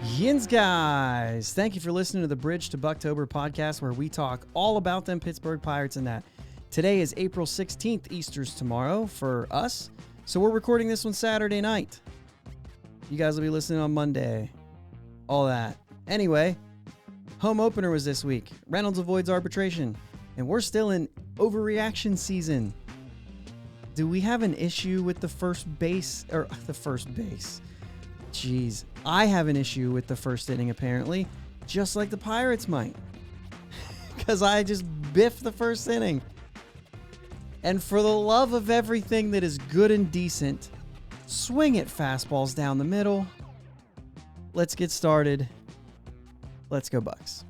Yins guys, thank you for listening to the Bridge to Buctober podcast where we talk all about them Pittsburgh Pirates and that. Today is April 16th, Easter's tomorrow for us, so we're recording this one Saturday night. You guys will be listening on Monday. All that. Anyway, home opener was this week. Reynolds avoids arbitration, and we're still in overreaction season. Do we have an issue with the first base? Jeez, I have an issue with the first inning apparently, just like the Pirates might. Because I just biffed the first inning. And for the love of everything that is good and decent, swing at fastballs down the middle. Let's get started. Let's go Bucks.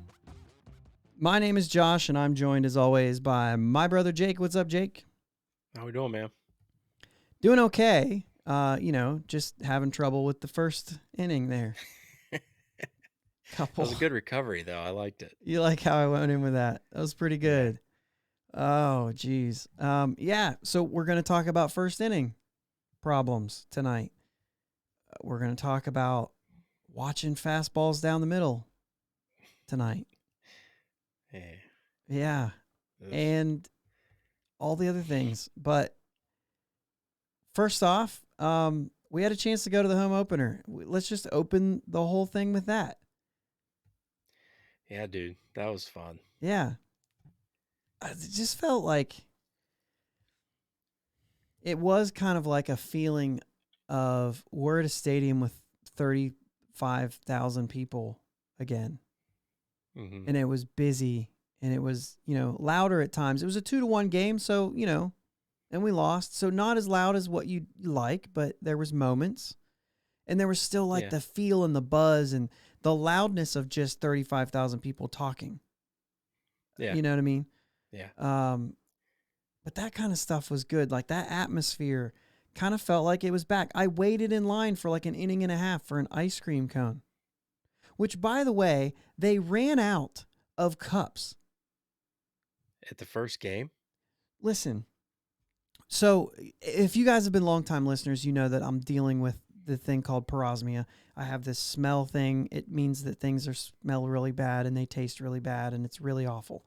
My name is Josh, and I'm joined as always by my brother Jake. What's up, Jake? How we doing, man? Doing okay. Just having trouble with the first inning there. Couple. That was a good recovery, though. I liked it. You like how I went in with that? That was pretty good. Oh, geez. So we're going to talk about first inning problems tonight. We're going to talk about watching fastballs down the middle tonight. Hey. Yeah. And all the other things. But first off, we had a chance to go to the home opener. Let's just open the whole thing with that. Yeah, dude. That was fun. Yeah. It just felt like it was kind of like a feeling of we're at a stadium with 35,000 people again. Mm-hmm. And it was busy and it was, louder at times. It was a 2-1 game. So, and we lost. So not as loud as what you like, but there was moments. And there was still the feel and the buzz and the loudness of just 35,000 people talking. Yeah. You know what I mean? Yeah. But that kind of stuff was good. Like that atmosphere kind of felt like it was back. I waited in line for like an inning and a half for an ice cream cone, which by the way, they ran out of cups. At the first game? Listen, so if you guys have been longtime listeners, you know that I'm dealing with the thing called parosmia. I have this smell thing. It means that things smell really bad and they taste really bad and it's really awful.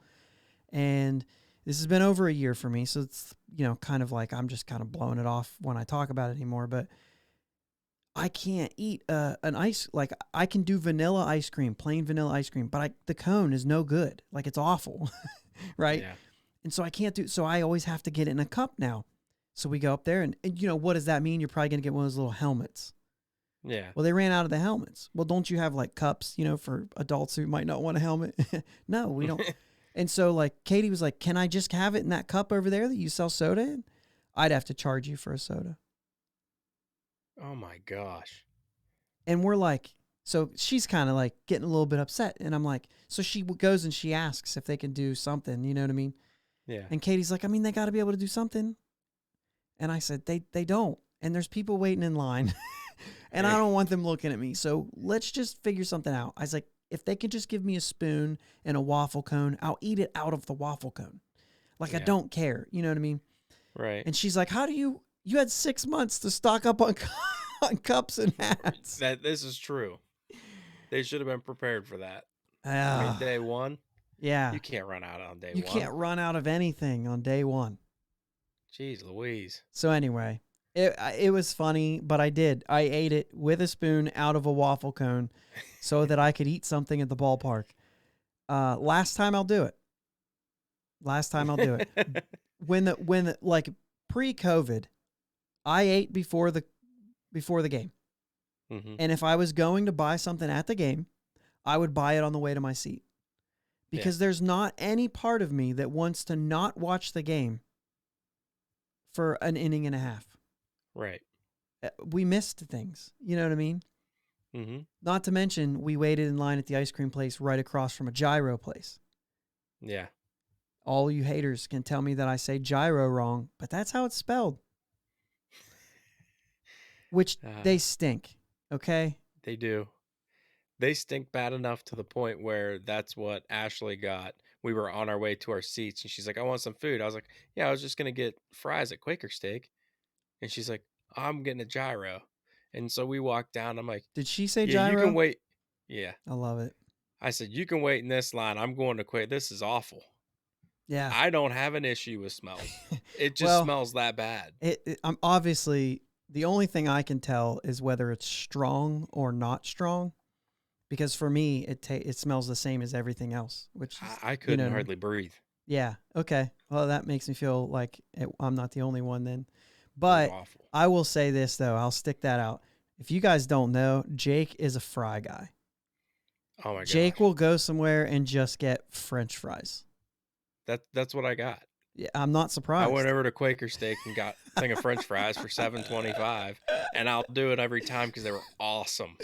And this has been over a year for me. So it's, kind of like I'm just kind of blowing it off when I talk about it anymore. But I can't eat an ice. Like I can do vanilla ice cream, plain vanilla ice cream, but the cone is no good. Like it's awful. Right. Yeah. And so I can't so I always have to get it in a cup now. So we go up there and what does that mean? You're probably going to get one of those little helmets. Yeah. Well, they ran out of the helmets. Well, don't you have like cups, for adults who might not want a helmet? No, we don't. And so Katie was like, can I just have it in that cup over there that you sell soda in? I'd have to charge you for a soda. Oh my gosh. And we're like, so she's kind of like getting a little bit upset. And I'm like, so she goes and she asks if they can do something, you know what I mean? Yeah. And Katie's like, they got to be able to do something. And I said, they don't. And there's people waiting in line. And I don't want them looking at me. So let's just figure something out. I was like, if they could just give me a spoon and a waffle cone, I'll eat it out of the waffle cone. I don't care. You know what I mean? Right. And she's like, how do you had 6 months to stock up on cups and hats. This is true. They should have been prepared for that. Day one. Yeah. You can't run out on day one. You can't run out of anything on day one. Jeez Louise. So anyway, it was funny, but I ate it with a spoon out of a waffle cone so that I could eat something at the ballpark. Last time I'll do it. When pre-COVID, I ate before the game. Mm-hmm. And if I was going to buy something at the game, I would buy it on the way to my seat. Because there's not any part of me that wants to not watch the game for an inning and a half. Right. We missed things. You know what I mean? Mm-hmm. Not to mention, we waited in line at the ice cream place right across from a gyro place. Yeah. All you haters can tell me that I say gyro wrong, but that's how it's spelled. Which they stink, okay? They do. They stink bad enough to the point where that's what Ashley got. We were on our way to our seats, and she's like, I want some food. I was like, yeah, I was just going to get fries at Quaker Steak. And she's like, I'm getting a gyro. And so we walked down. I'm like, did she say yeah, gyro? you can wait. Yeah. I love it. I said, "You can wait in this line. I'm going to quit. This is awful." Yeah. I don't have an issue with smells. It just Well, smells that bad. I'm obviously the only thing I can tell is whether it's strong or not strong. Because for me, it smells the same as everything else, which is, I you know couldn't what I mean? hardly breathe. Yeah. Okay. Well, that makes me feel like I'm not the only one then. It was But awful. I will say this, though. I'll stick that out. If you guys don't know, Jake is a fry guy. Oh my Jake gosh. will go somewhere and just get French fries. That's what I got. Yeah, I'm not I went surprised. over to Quaker Steak and got a thing of French fries for $7.25, and I'll do it every time because they were awesome.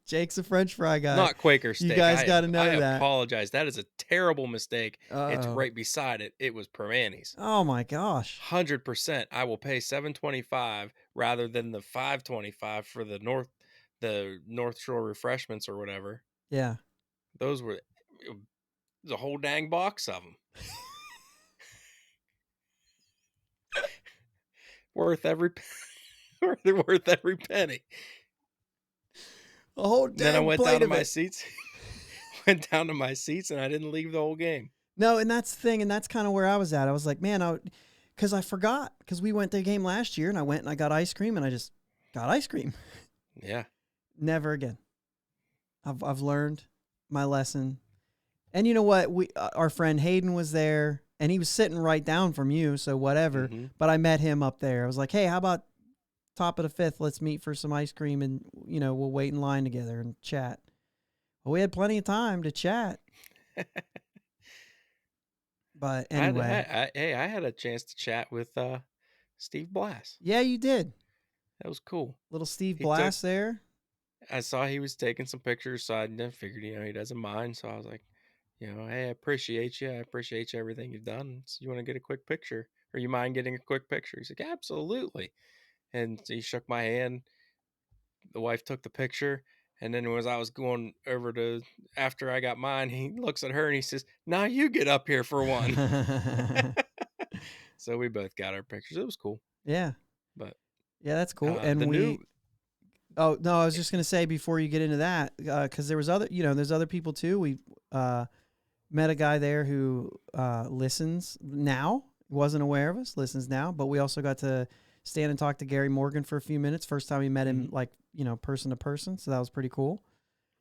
Jake's a French fry guy. Not Quaker You Steak. guys got to I know that. apologize. That is a terrible mistake. It's Oh. right beside it. It was Permanis. Oh my gosh. 100%. I will pay $7.25 rather than the $5.25 for the North Shore refreshments or whatever. Yeah. Those were the whole dang box of them. Worth every worth every penny. A whole And then I dang went down plate to of my it. seats. Went down to my seats and I didn't leave the whole game. No, and that's the thing, and that's kind of where I was at. I was like, man, because I forgot, because we went to the game last year, and I went and I got ice cream, and I just got ice cream. Yeah. Never again. I've learned my lesson. And you know what? Our friend Hayden was there, and he was sitting right down from you, so whatever. Mm-hmm. But I met him up there. I was like, hey, how about top of the fifth? Let's meet for some ice cream, and we'll wait in line together and chat. Well, we had plenty of time to chat. But anyway, I had a chance to chat with Steve Blass. yeah, you did. That was cool. Little Steve He took. Blass there. I saw he was taking some pictures, so I figured he doesn't mind. So I was like, hey, I appreciate you. I appreciate you everything you've done. So you want to get a quick picture, or you mind getting a quick picture? He's like, absolutely. And he shook my hand. The wife took the picture. And then as I was going over to after I got mine, he looks at her and he says, "Now you get up here for one." So we both got our pictures. It was cool. Yeah. But Yeah, that's cool. And the new oh no, I was just gonna say before you get into that, because there was there's other people too. We met a guy there who listens now. Wasn't aware of us, listens now. But we also got to stand and talk to Gary Morgan for a few minutes. First time we met him, like person to person. So that was pretty cool.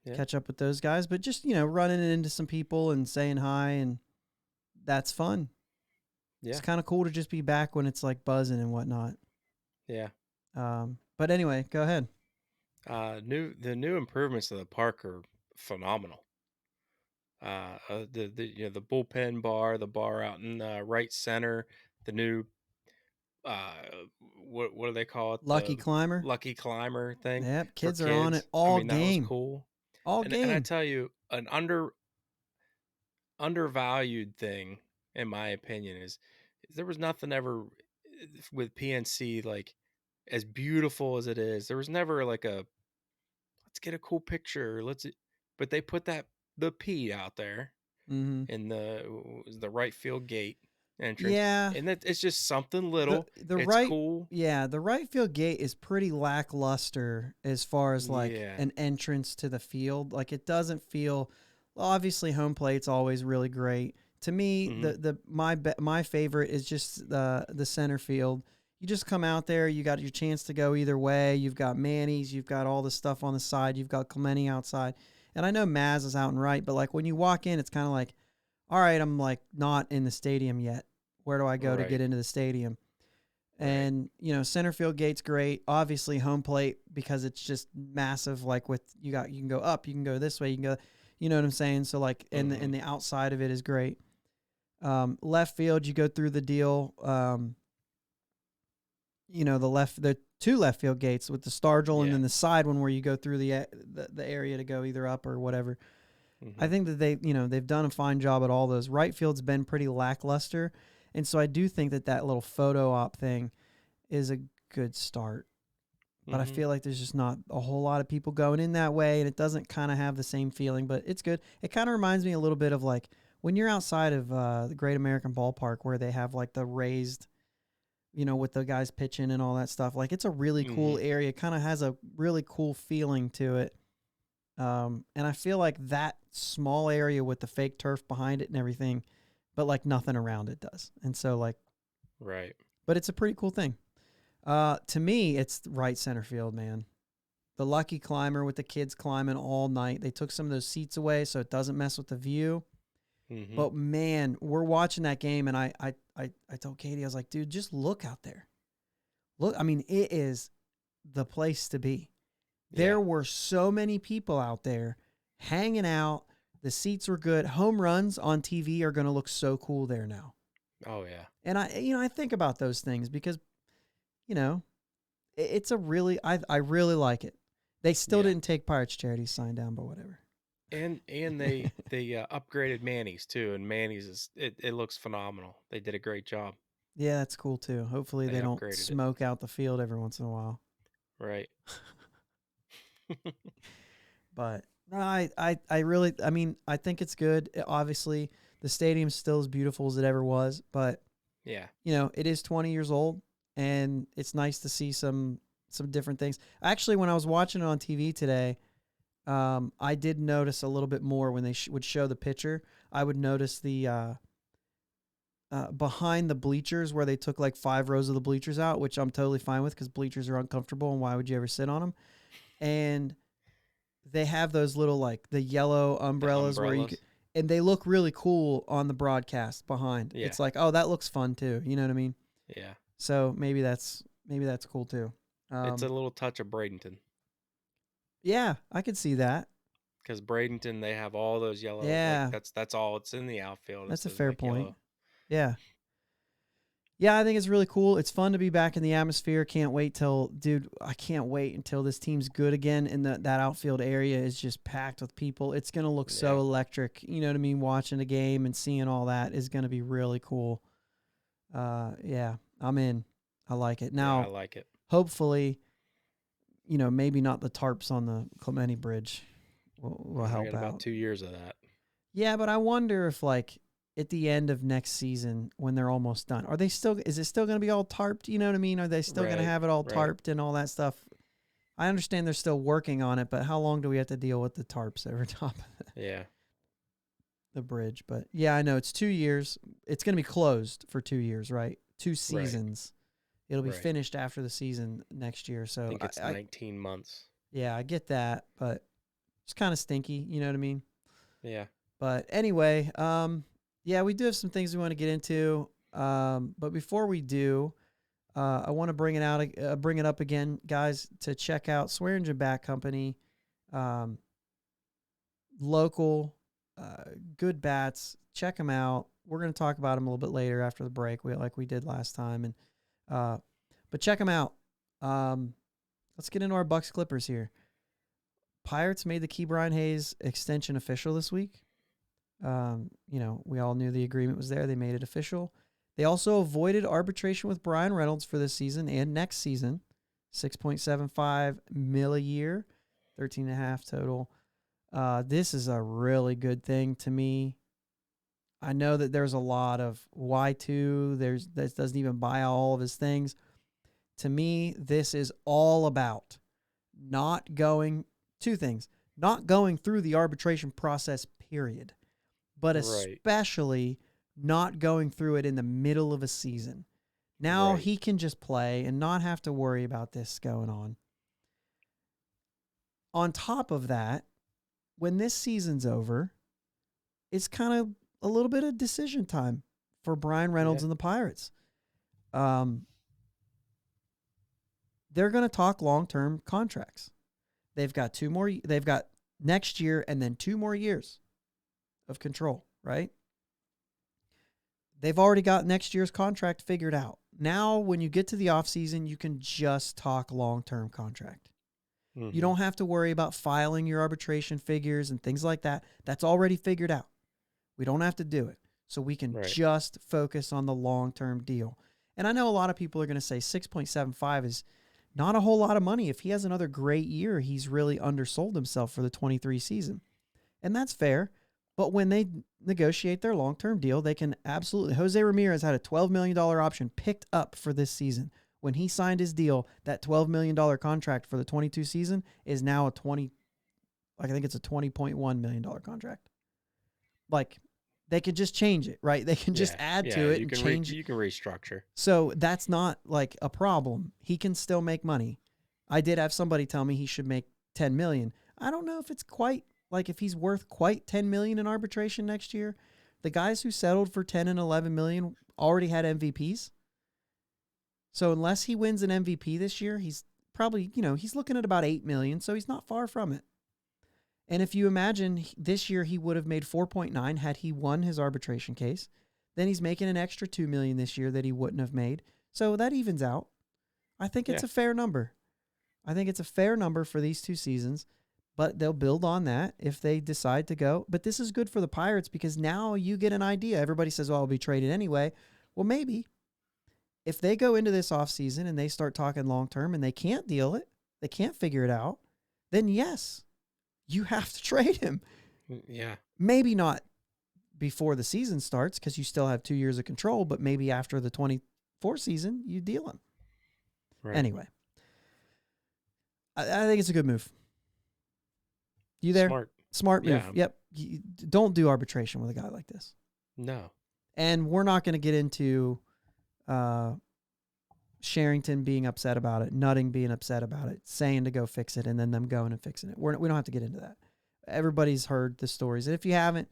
Yeah. Catch up with those guys, but just running into some people and saying hi, and that's fun. Yeah. It's kind of cool to just be back when it's like buzzing and whatnot. Yeah. But anyway, go ahead. The new improvements to the park are phenomenal. The bullpen bar, the bar out in right center, the new uh what do they call it? Lucky The Climber. Lucky Climber thing Yep, for kids are on it kids. I all mean, that was game. cool. All And I game. tell you, an undervalued thing, in my opinion, is there was nothing ever with PNC like as beautiful as it is. There was never like a let's get a cool picture. But they put the P out there Mm-hmm. in the right field gate entrance, Yeah. and it's just something little. The It's right cool. Yeah, the right field gate is pretty lackluster as far as like Yeah. an entrance to the field. Like it doesn't feel obviously home plate's always really great. To me, my favorite is just the center field. You just come out there, you got your chance to go either way. You've got Manny's, you've got all the stuff on the side, you've got Clemente outside. And I know Maz is out and right, but like when you walk in, it's kind of like, all right, I'm like not in the stadium yet. Where do I go to Right. get into the stadium? Right. And center field gate's great. Obviously home plate because it's just massive. Like you can go up, you can go this way, you can go, you know what I'm saying? So like, and the outside of it is great. Left field, you go through the deal. The two left field gates with the Stargell and then the side one where you go through the area to go either up or whatever. I think that they've done a fine job at all those. Right field's been pretty lackluster, and so I do think that little photo op thing is a good start. But I feel like there's just not a whole lot of people going in that way, and it doesn't kind of have the same feeling. But it's good. It kind of reminds me a little bit of like when you're outside of the Great American Ballpark where they have like the raised, with the guys pitching and all that stuff. Like it's a really cool area. It kind of has a really cool feeling to it. And I feel like that small area with the fake turf behind it and everything, but like nothing around it does. And so like, Right. but it's a pretty cool thing. To me, it's right center field, man. The lucky climber with the kids climbing all night. They took some of those seats away so it doesn't mess with the view. Mm-hmm. But man, we're watching that game, and I told Katie, I was like, dude, just look out there. Look, I mean, it is the place to be. Yeah. There were so many people out there hanging out. The seats were good. Home runs on TV are going to look so cool there now. Oh yeah. And I think about those things because, you know, it's a really, I really like it. They still Yeah. didn't take Pirates Charities sign down, but whatever. And they upgraded Manny's too, and Manny's it looks phenomenal. They did a great job. Yeah, that's cool too. Hopefully They they don't upgraded it. smoke out the field every once in a while. Right. But no, I really, I mean, I think it's good. Obviously, the stadium's still as beautiful as it ever was, but Yeah. you know, it is 20 years old, and it's nice to see some different things. Actually, when I was watching it on TV today, I did notice a little bit more when they would show the picture. I would notice the behind the bleachers where they took like 5 rows of the bleachers out, which I'm totally fine with because bleachers are uncomfortable, and why would you ever sit on them? And they have those little like the yellow The umbrellas where you could, umbrellas. and they look really cool on the broadcast behind. Yeah. It's like, oh, that looks fun too. You know what I mean? Yeah. So maybe that's cool too. It's a little touch of Bradenton. Yeah, I could see that. Because Bradenton, they have all those yellow, like Yeah, that's all it's in the outfield that's a is fair like point. yellow. Yeah. Yeah, I think it's really cool. It's fun to be back in the atmosphere. Can't wait till, dude, I can't wait until this team's good again and that outfield area is just packed with people. It's going to look so Yeah. electric. You know what I mean? Watching the game and seeing all that is going to be really cool. Yeah, I'm in. I like it. Yeah, I Now, like it. hopefully, you know, maybe not the tarps on the Clementi Bridge will We help got about out. 2 years of that. Yeah, but I wonder if like at the end of next season when they're almost done, are they still? Is it still going to be all tarped? You know what I mean? Are they still going to Right. have it all Right. tarped and all that stuff? I understand they're still working on it, but how long do we have to deal with the tarps over top of Yeah. the bridge? But yeah, I know it's 2 years. It's going to be closed for 2 years, right? 2 Right. seasons. It'll be Right. finished after the season next year. I So think it's 19 months. yeah, I get that, but it's kind of stinky. You know what I mean? Yeah. But anyway, yeah, we do have some things we want to get into. But before we do, I want to bring it up again, guys, to check out Swearingen Bat Company, local, good bats. Check them out. We're going to talk about them a little bit later after the break, like we did last time. And but check them out. Let's get into our Bucks Clippers here. Pirates made the Key Brian Hayes extension official this week. You know, we all knew the agreement was there. They made it official. They also avoided arbitration with Brian Reynolds for this season and next season. $6.75 million a year, 13.5 total. This is a really good thing to me. I know that there's a lot of Y2. That doesn't even buy all of his things. To me, this is all about not going two things. Not going through the arbitration process, period. But Right. especially not going through it in the middle of a season. Now Right. he can just play and not have to worry about this going on. On top of that, when this season's over, it's kind of a little bit of decision time for Brian Reynolds Yeah. and the Pirates. They're going to talk long-term contracts. They've got they've got next year and then 2 more years of control, right? They've already got next year's contract figured out. Now, when you get to the offseason, you can just talk long-term contract. Mm-hmm. You don't have to worry about filing your arbitration figures and things like that. That's already figured out. We don't have to do it. So we can just focus on the long-term deal. And I know a lot of people are going to say 6.75 is not a whole lot of money. If he has another great year, he's really undersold himself for the 23 season. And that's fair. But when they negotiate their long-term deal, they can absolutely. Jose Ramirez had a $12 million option picked up for this season. When he signed his deal, that $12 million contract for the 22 season is now a Like, I think it's a $20.1 million contract. Like, they could just change it, right? They can just add to it and change. You can restructure. So that's not like a problem. He can still make money. I did have somebody tell me he should make 10 million. I don't know if it's quite like if he's worth quite 10 million in arbitration next year. The guys who settled for 10 and 11 million already had MVPs. So unless he wins an MVP this year, he's probably, he's looking at about 8 million. So he's not far from it. And if you imagine this year he would have made 4.9 had he won his arbitration case, then he's making an extra 2 million this year that he wouldn't have made. So that evens out. I think it's a fair number. I think it's a fair number for these 2 seasons, but they'll build on that if they decide to go. But this is good for the Pirates because now you get an idea. Everybody says, "Oh, I'll be traded anyway." Well, maybe if they go into this offseason and they start talking long-term and they can't deal it, they can't figure it out, then yes, you have to trade him. Yeah. Maybe not before the season starts because you still have 2 years of control, but maybe after the 24 season, you deal him. Right. Anyway, I think it's a good move. You there? Smart move. Yeah. Yep. Don't do arbitration with a guy like this. No. And we're not going to get into Sherrington being upset about it, Nutting being upset about it, saying to go fix it, and then them going and fixing it. We don't have to get into that. Everybody's heard the stories. And if you haven't,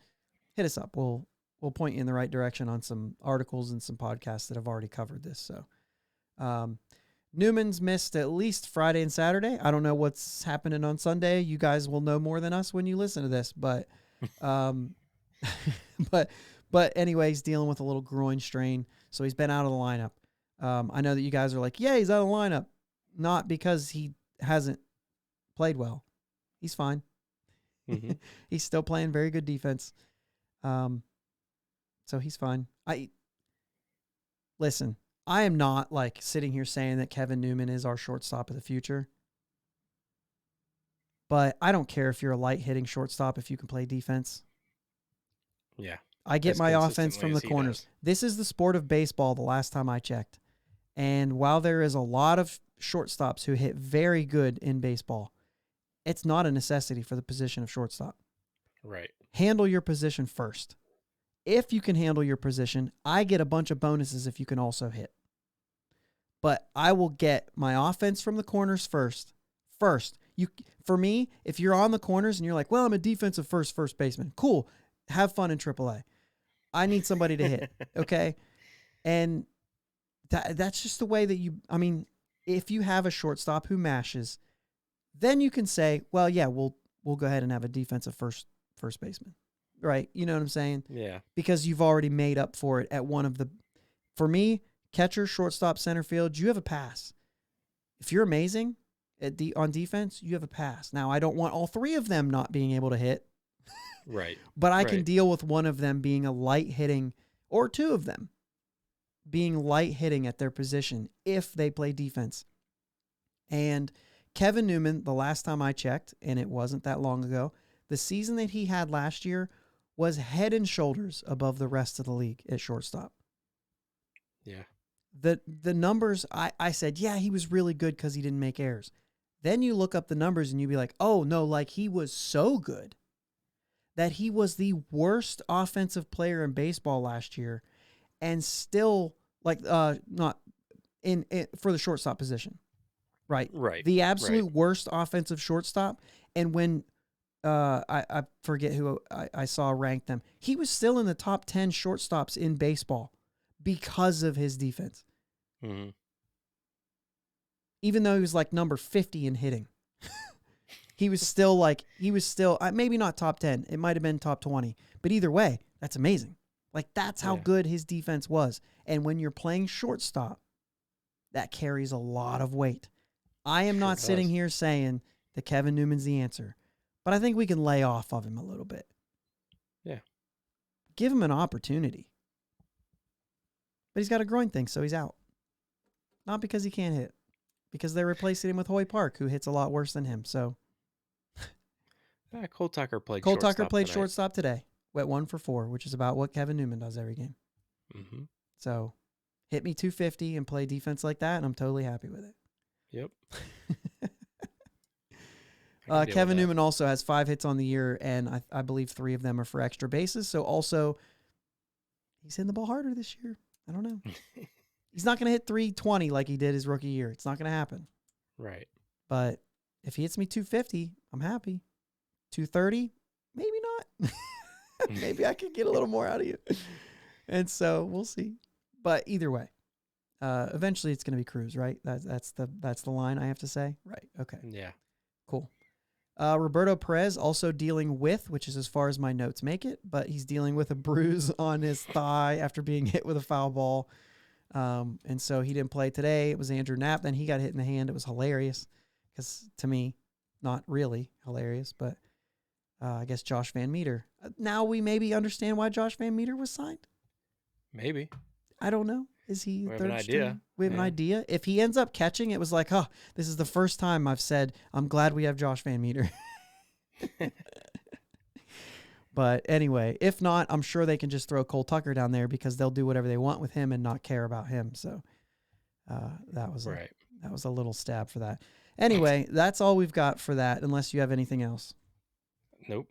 hit us up. We'll point you in the right direction on some articles and some podcasts that have already covered this. So Newman's missed at least Friday and Saturday. I don't know what's happening on Sunday. You guys will know more than us when you listen to this, but but anyway, he's dealing with a little groin strain, so he's been out of the lineup. I know that you guys are like, yeah, he's out of the lineup. Not because he hasn't played well. He's fine. Mm-hmm. He's still playing very good defense. So he's fine. Listen, I am not like sitting here saying that Kevin Newman is our shortstop of the future. But I don't care if you're a light hitting shortstop if you can play defense. Yeah. I get my offense from the corners. This is the sport of baseball the last time I checked. And while there is a lot of shortstops who hit very good in baseball, it's not a necessity for the position of shortstop. Right. Handle your position first. If you can handle your position, I get a bunch of bonuses if you can also hit. But I will get my offense from the corners first. For me, if you're on the corners and you're like, well, I'm a defensive first baseman. Cool. Have fun in AAA. I need somebody to hit. Okay. And that's just the way that if you have a shortstop who mashes, then you can say, well, yeah, we'll go ahead and have a defensive first baseman. Right. You know what I'm saying? Yeah. Because you've already made up for it at for me, catcher, shortstop, center field, you have a pass. If you're amazing on defense, you have a pass. Now, I don't want all 3 of them not being able to hit. Right. But I can deal with one of them being a light hitting, or 2 of them being light hitting at their position if they play defense. And Kevin Newman, the last time I checked, and it wasn't that long ago, the season that he had last year was head and shoulders above the rest of the league at shortstop. Yeah. The numbers, I said, yeah, he was really good because he didn't make errors. Then you look up the numbers and you'd be like, oh, no, like he was so good that he was the worst offensive player in baseball last year and still not in for the shortstop position. Right. Right. The absolute worst offensive shortstop. And when I forget who I saw rank them, he was still in the top 10 shortstops in baseball because of his defense. Mm-hmm. Even though he was like number 50 in hitting. He was still maybe not top 10. It might have been top 20. But either way, that's amazing. Like, that's how good his defense was. And when you're playing shortstop, that carries a lot of weight. I am not sitting here saying that Kevin Newman's the answer. But I think we can lay off of him a little bit. Yeah. Give him an opportunity. But he's got a groin thing, so he's out. Not because he can't hit. Because they're replacing him with Hoy Park, who hits a lot worse than him. So Cole Tucker played shortstop today. Went 1 for 4, which is about what Kevin Newman does every game. Mm-hmm. So hit me 250 and play defense like that, and I'm totally happy with it. Yep. I can deal with Kevin that. Newman also has 5 hits on the year, and I believe 3 of them are for extra bases. So also, he's hitting the ball harder this year. I don't know. He's not going to hit 320 like he did his rookie year. It's not going to happen. Right. But if he hits me 250, I'm happy. 230, maybe not. Maybe I could get a little more out of you. And so we'll see. But either way, eventually it's going to be Cruz, right? That's the line I have to say. Right. Okay. Yeah. Cool. Roberto Perez also dealing with, which is as far as my notes make it, but he's dealing with a bruise on his thigh after being hit with a foul ball. And so he didn't play today. It was Andrew Knapp. Then he got hit in the hand. It was hilarious because to me, not really hilarious, but I guess Josh Van Meter. Now we maybe understand why Josh Van Meter was signed. Maybe. I don't know. Is he We have third an string? idea. We have an Yeah. idea. If he ends up catching, it was like, oh, this is the first time I've said I'm glad we have Josh Van Meter. But anyway, if not, I'm sure they can just throw Cole Tucker down there because they'll do whatever they want with him and not care about him. So that was Right. a little stab for that. Anyway, that's all we've got for that, unless you have anything else. Nope.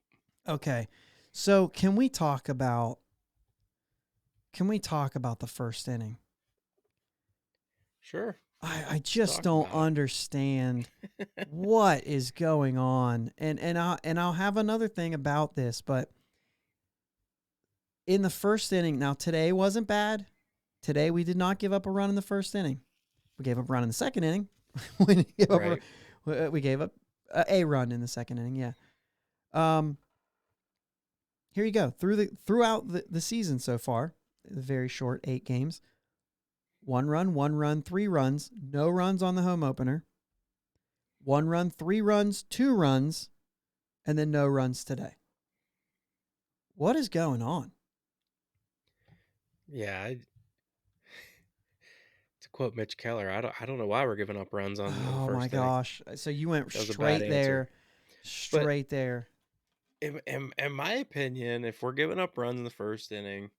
Okay, so can we talk about the first inning? Sure. I just talk don't about it. understand what is going on, and I'll have another thing about this, but in the first inning, now today wasn't bad. Today we did not give up a run in the first inning. We gave up a run in the second inning. Right. We gave up a run in the second inning. Yeah. Here you go. Throughout the season so far, the very short 8 games. 1 run, 3 runs, no runs on the home opener. 1 run, 3 runs, 2 runs, and then no runs today. What is going on? Yeah. To quote Mitch Keller, I don't know why we're giving up runs on in the Oh my first inning. gosh. So you went That was a bad straight answer. there. Straight there. In my opinion, if we're giving up runs in the first inning,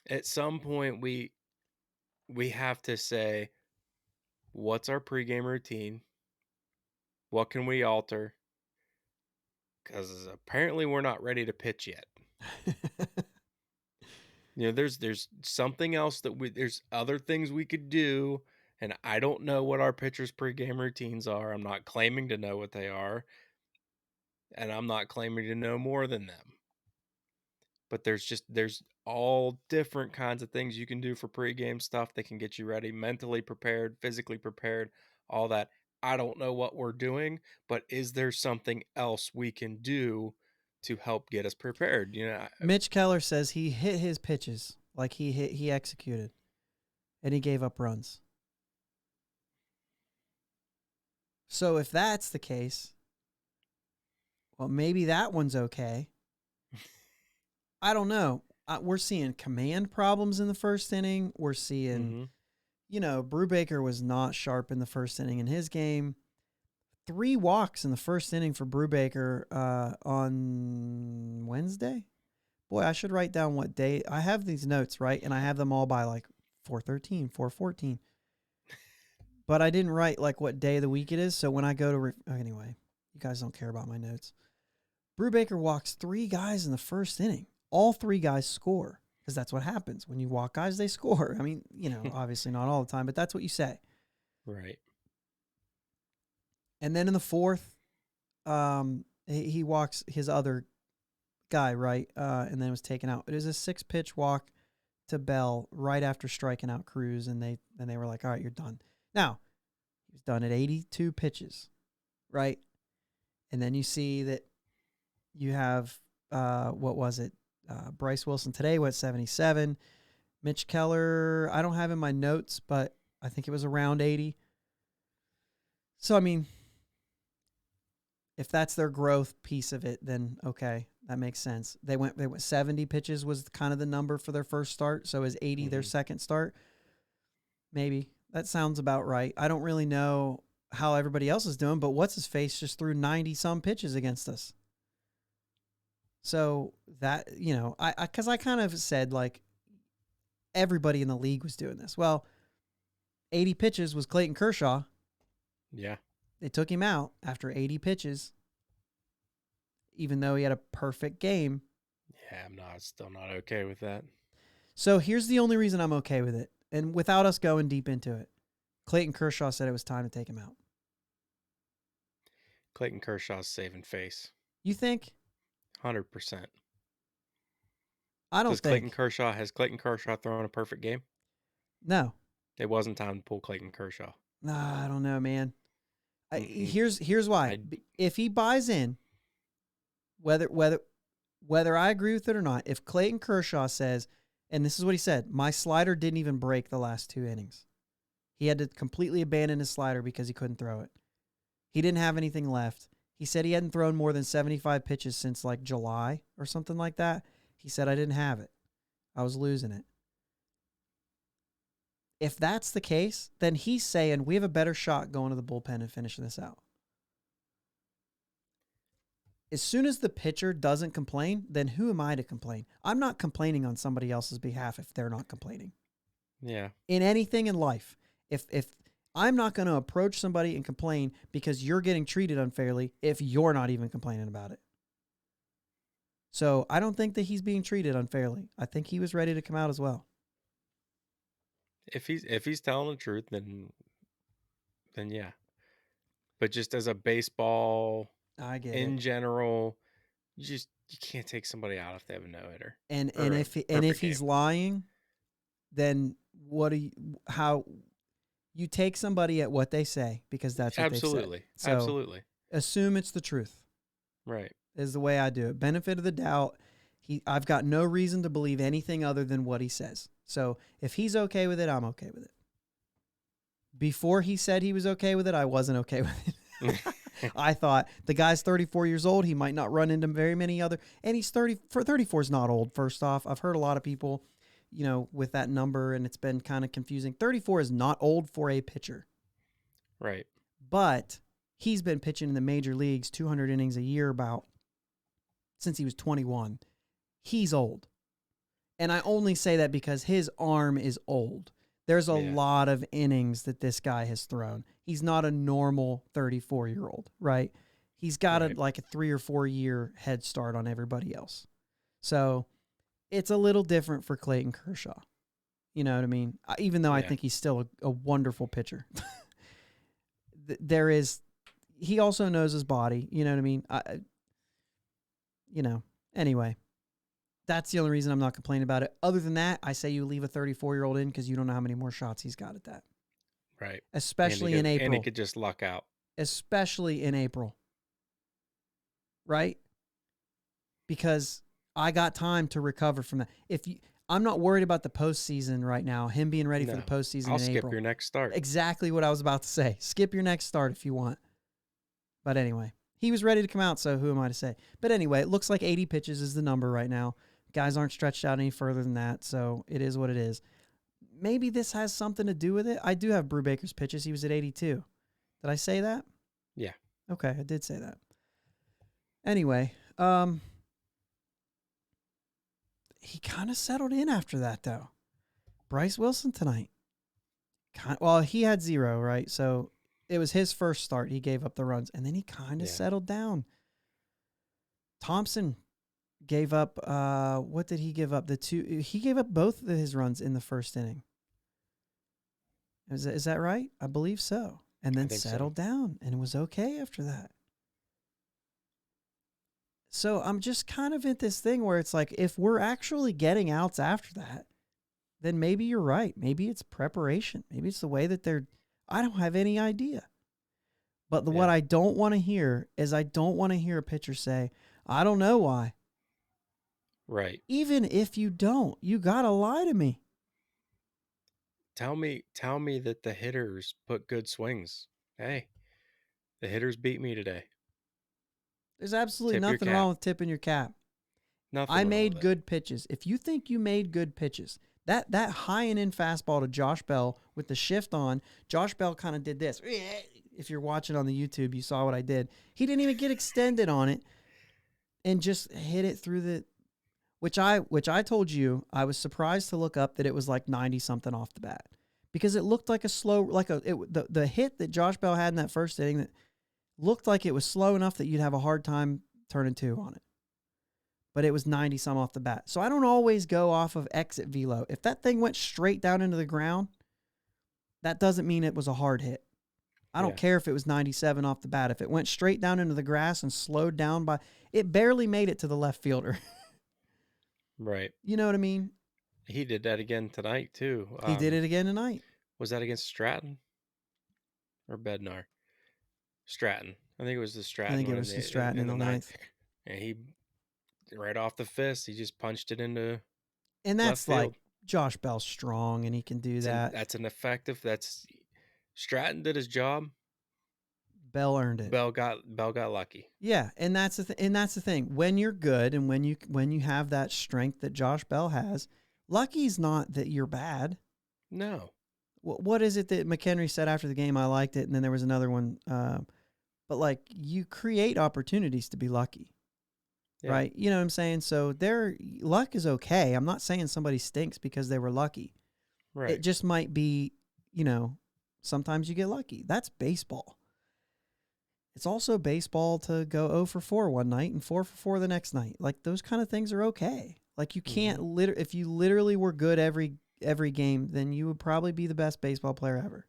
at some point we have to say, what's our pregame routine? What can we alter? Because apparently we're not ready to pitch yet. There's something else there's other things we could do, and I don't know what our pitchers' pregame routines are. I'm not claiming to know what they are, and I'm not claiming to know more than them. But there's all different kinds of things you can do for pregame stuff that can get you ready, mentally prepared, physically prepared, all that. I don't know what we're doing, but is there something else we can do to help get us prepared? Mitch Keller says he hit his pitches, like he executed, and he gave up runs. So if that's the case, well, maybe that one's okay. I don't know. We're seeing command problems in the first inning. We're seeing, Brubaker was not sharp in the first inning in his game. 3 walks in the first inning for Brubaker on Wednesday. Boy, I should write down what day. I have these notes, right? And I have them all by like 4:13, 4:14. But I didn't write like what day of the week it is. So when I go to anyway, you guys don't care about my notes. Brubaker walks 3 guys in the first inning. All 3 guys score because that's what happens when you walk guys. They score. I mean, obviously not all the time, but that's what you say. Right. And then in the fourth, he walks his other guy, right? And then it was taken out. It was a 6-pitch walk to Bell right after striking out Cruz, and they were like, all right, you're done. Now, he was done at 82 pitches, right? And then you see that you have, what was it? Bryce Wilson today went 77. Mitch Keller, I don't have in my notes, but I think it was around 80. So, I mean, if that's their growth piece of it, then okay, that makes sense. They went 70 pitches was kind of the number for their first start. So is 80 their second start? Maybe. That sounds about right. I don't really know how everybody else is doing, but what's his face just threw 90 some pitches against us. So that, because I kind of said like everybody in the league was doing this. Well, 80 pitches was Clayton Kershaw. Yeah. They took him out after 80 pitches, even though he had a perfect game. Yeah, I'm still not okay with that. So here's the only reason I'm okay with it. And without us going deep into it, Clayton Kershaw said it was time to take him out. Clayton Kershaw's saving face. You think? 100%. I don't think. Has Clayton Kershaw thrown a perfect game? No. It wasn't time to pull Clayton Kershaw. Nah, I don't know, man. Here's why. If he buys in, whether I agree with it or not, if Clayton Kershaw says, and this is what he said, my slider didn't even break the last 2 innings. He had to completely abandon his slider because he couldn't throw it. He didn't have anything left. He said he hadn't thrown more than 75 pitches since like July or something like that. He said, I didn't have it. I was losing it. If that's the case, then he's saying we have a better shot going to the bullpen and finishing this out. As soon as the pitcher doesn't complain, then who am I to complain? I'm not complaining on somebody else's behalf if they're not complaining. Yeah. In anything in life, if I'm not going to approach somebody and complain because you're getting treated unfairly if you're not even complaining about it. So I don't think that he's being treated unfairly. I think he was ready to come out as well. If he's telling the truth, then yeah. But just as a baseball, I get in it. general, you can't take somebody out if they have a no-hitter. And if he's lying, then how you take somebody at what they say because that's what Absolutely. they've said. So Absolutely. Assume it's the truth. Right. Is the way I do it. Benefit of the doubt. I've got no reason to believe anything other than what he says. So if he's okay with it, I'm okay with it. Before he said he was okay with it, I wasn't okay with it. I thought the guy's 34 years old. He might not run into very many other, and he's 34 is not old. First off, I've heard a lot of people, with that number, and it's been kind of confusing. 34 is not old for a pitcher. Right. But he's been pitching in the major leagues 200 innings a year since he was 21. He's old. And I only say that because his arm is old. There's a lot of innings that this guy has thrown. He's not a normal 34-year-old, right? He's got like a 3 or 4 year head start on everybody else. So it's a little different for Clayton Kershaw. You know what I mean? Even though I think he's still a wonderful pitcher. He also knows his body. You know what I mean? Anyway. That's the only reason I'm not complaining about it. Other than that, I say you leave a 34-year-old in because you don't know how many more shots he's got at that. Right. Especially in April. And he could just luck out. Especially in April. Right? Because I got time to recover from that. I'm not worried about the postseason right now, him being ready for the postseason in April. I'll skip your next start. Exactly what I was about to say. Skip your next start if you want. But anyway, he was ready to come out, so who am I to say? But anyway, it looks like 80 pitches is the number right now. Guys aren't stretched out any further than that, so it is what it is. Maybe this has something to do with it. I do have Brubaker's pitches. He was at 82. Did I say that? Yeah. Okay, I did say that. Anyway, he kind of settled in after that, though. Bryce Wilson tonight. He had 0, right? So it was his first start. He gave up the runs, and then he kind of settled down. Thompson gave up, what did he give up? He gave up both of his runs in the first inning. Is that right? I believe so. And then settled down, and it was okay after that. So I'm just kind of at this thing where it's like, if we're actually getting outs after that, then maybe you're right. Maybe it's preparation. Maybe it's the way that I don't have any idea. But what I don't want to hear is I don't want to hear a pitcher say, I don't know why. Right. Even if you don't, you got to lie to me. Tell me that the hitters put good swings. Hey, the hitters beat me today. There's absolutely nothing wrong with tipping your cap. Nothing. I made good pitches. If you think you made good pitches, that high and in fastball to Josh Bell with the shift on, Josh Bell kind of did this. If you're watching on the YouTube, you saw what I did. He didn't even get extended on it and just hit it through the, which I told you, I was surprised to look up that it was like 90 something off the bat because it looked like a slow, the hit that Josh Bell had in that first inning, that Looked like it was slow enough that you'd have a hard time turning 2 on it. But it was 90 some off the bat. So I don't always go off of exit velo. If that thing went straight down into the ground, that doesn't mean it was a hard hit. I don't Yeah. care if it was 97 off the bat. If it went straight down into the grass and slowed down by, it barely made it to the left fielder. Right. You know what I mean? He did that again tonight too. He did it again tonight. Was that against Stratton or Bednar? Stratton. I think it was the I Stratton think it one was the in Stratton in the the ninth. ninth. And he right off the fist, he just punched it into And left that's like field. Josh Bell's strong and he can do that. That's an effective. That's Stratton did his job. Bell earned it. Bell got lucky. Yeah, and that's the thing. When you're good and when you have that strength that Josh Bell has, lucky's not that you're bad. No. What is it that McHenry said after the game? I liked it, and then there was another one. But like you create opportunities to be lucky, Yeah. right? You know what I'm saying? So their luck is okay. I'm not saying somebody stinks because they were lucky. Right. It just might be, you know, sometimes you get lucky. That's baseball. It's also baseball to go 0 for 4 one night and 4 for 4 the next night. Like those kind of things are okay. Like you can't if you literally were good every game, then you would probably be the best baseball player ever.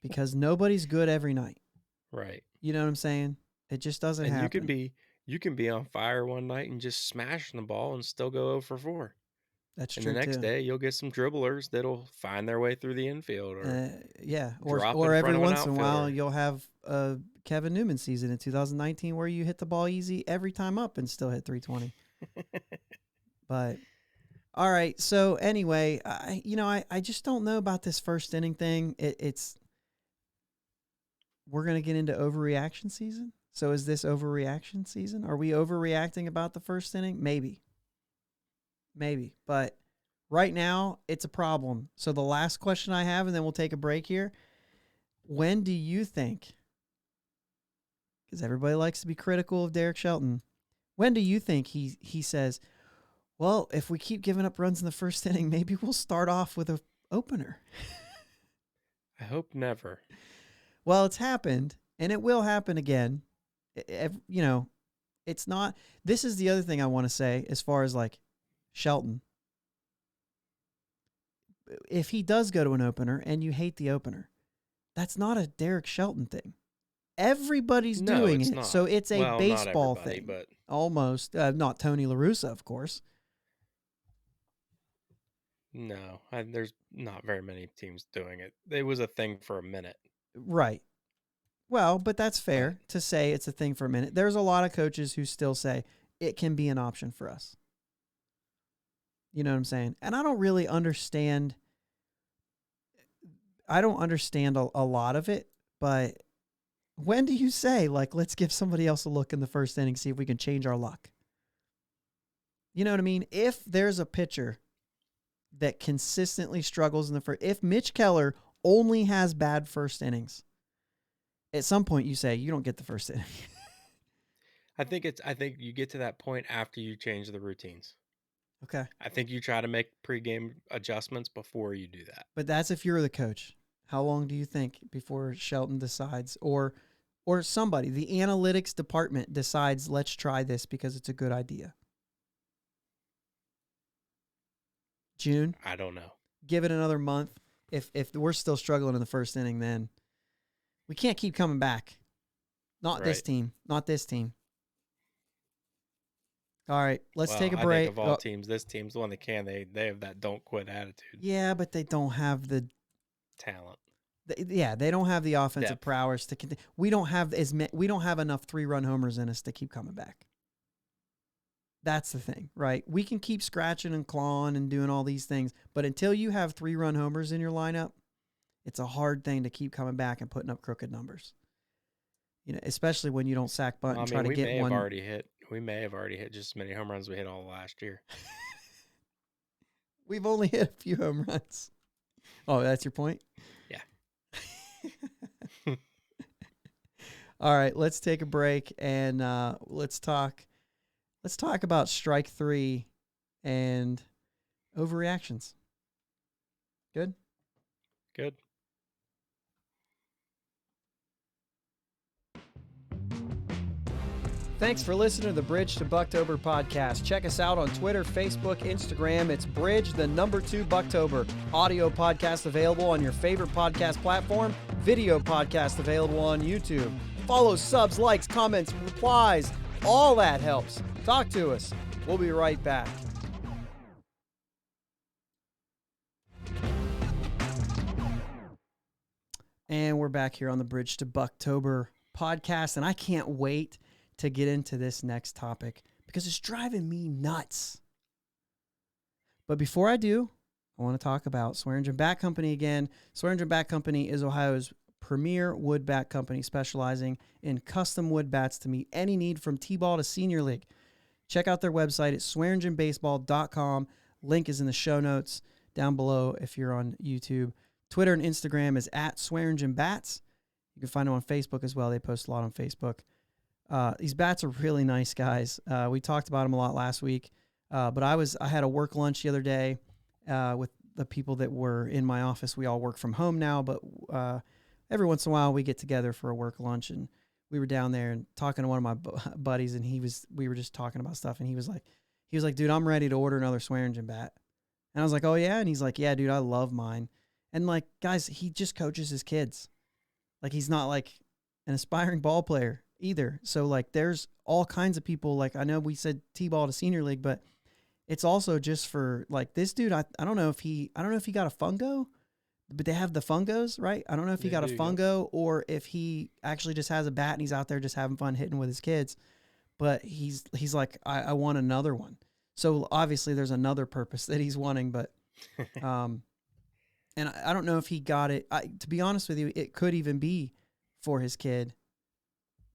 Because nobody's good every night. Right. You know what I'm saying? It just doesn't happen. You can be on fire one night and just smash the ball and still go 0 for 4. That's and true. the next too. day, you'll get some dribblers that'll find their way through the infield, or yeah, drop or in every front of an once in a while outfielder. you'll have a Kevin Newman season in 2019 where you hit the ball easy every time up and still hit 320. But all right, so anyway, I just don't know about this first inning thing. We're gonna get into overreaction season. So is this overreaction season? Are we overreacting about the first inning? Maybe. But right now, it's a problem. So the last question I have, and then we'll take a break here. When do you think, because everybody likes to be critical of Derek Shelton, when do you think he says, well, if we keep giving up runs in the first inning, maybe we'll start off with an opener? I hope never. Well, it's happened, and it will happen again. It's not. This is the other thing I want to say as far as like Shelton. If he does go to an opener and you hate the opener, that's not a Derek Shelton thing. Everybody's doing it. Not. So it's a baseball not thing. but almost. Not Tony La Russa, of course. no, there's not very many teams doing it. It was a thing for a minute. Right. Well, but that's fair to say it's a thing for a minute. There's a lot of coaches who still say it can be an option for us. You know what I'm saying? And I don't really understand. I don't understand a lot of it, but when do you say, like, let's give somebody else a look in the first inning, see if we can change our luck? You know what I mean? If there's a pitcher that consistently struggles in the first, if Mitch Keller only has bad first innings, at some point you say, you don't get the first inning. I think you get to that point after you change the routines. Okay. I think you try to make pregame adjustments before you do that. But that's if you're the coach. How long do you think before Shelton decides, or somebody, the analytics department decides, let's try this because it's a good idea? June? I don't know. Give it another month. If we're still struggling in the first inning, then we can't keep coming back. Not this team. Not this team. All right, let's take a break. I think of all teams, this team's the one that can. They have that don't quit attitude. Yeah, but they don't have the talent. They don't have the offensive prowess to continue. We don't have enough 3-run homers in us to keep coming back. That's the thing, right? We can keep scratching and clawing and doing all these things, but until you have 3-run homers in your lineup, it's a hard thing to keep coming back and putting up crooked numbers. You know, especially when you don't sack bunt and try to get one. We may have already hit just as many home runs we hit all last year. We've only hit a few home runs. Oh, that's your point? Yeah. All right, let's take a break and let's talk about strike 3 and overreactions. Good? Good. Thanks for listening to the Bridge to Buctober podcast. Check us out on Twitter, Facebook, Instagram. It's Bridge, the number 2 Buctober. Audio podcast available on your favorite podcast platform. Video podcast available on YouTube. Follow, subs, likes, comments, replies. All that helps. Talk to us. We'll be right back. And we're back here on the Bridge to Buctober podcast, and I can't wait to get into this next topic because it's driving me nuts. But before I do, I want to talk about Swearingen Bat Company again. Swearingen Bat Company is Ohio's premier wood bat company specializing in custom wood bats to meet any need from T-ball to senior league. Check out their website at swearingenbaseball.com. Link is in the show notes down below if you're on YouTube. Twitter and Instagram is at Swearingen Bats. You can find them on Facebook as well. They post a lot on Facebook. These bats are really nice, guys. We talked about them a lot last week, but I had a work lunch the other day with the people that were in my office. We all work from home now, but every once in a while we get together for a work lunch, and we were down there and talking to one of my buddies, and we were just talking about stuff, and he was like, dude, I'm ready to order another Swearingen bat. And I was like, oh yeah? And he's like, yeah, dude, I love mine. And like, guys, he just coaches his kids. Like, he's not like an aspiring ball player either. So like, there's all kinds of people. Like, I know we said T-ball to senior league, but it's also just for like this dude. I don't know if he got a fungo, but they have the fungos, right? I don't know if he got a fungo or if he actually just has a bat and he's out there just having fun hitting with his kids. But he's like, I want another one. So obviously there's another purpose that he's wanting, but, and I don't know if he got it. To be honest with you, it could even be for his kid,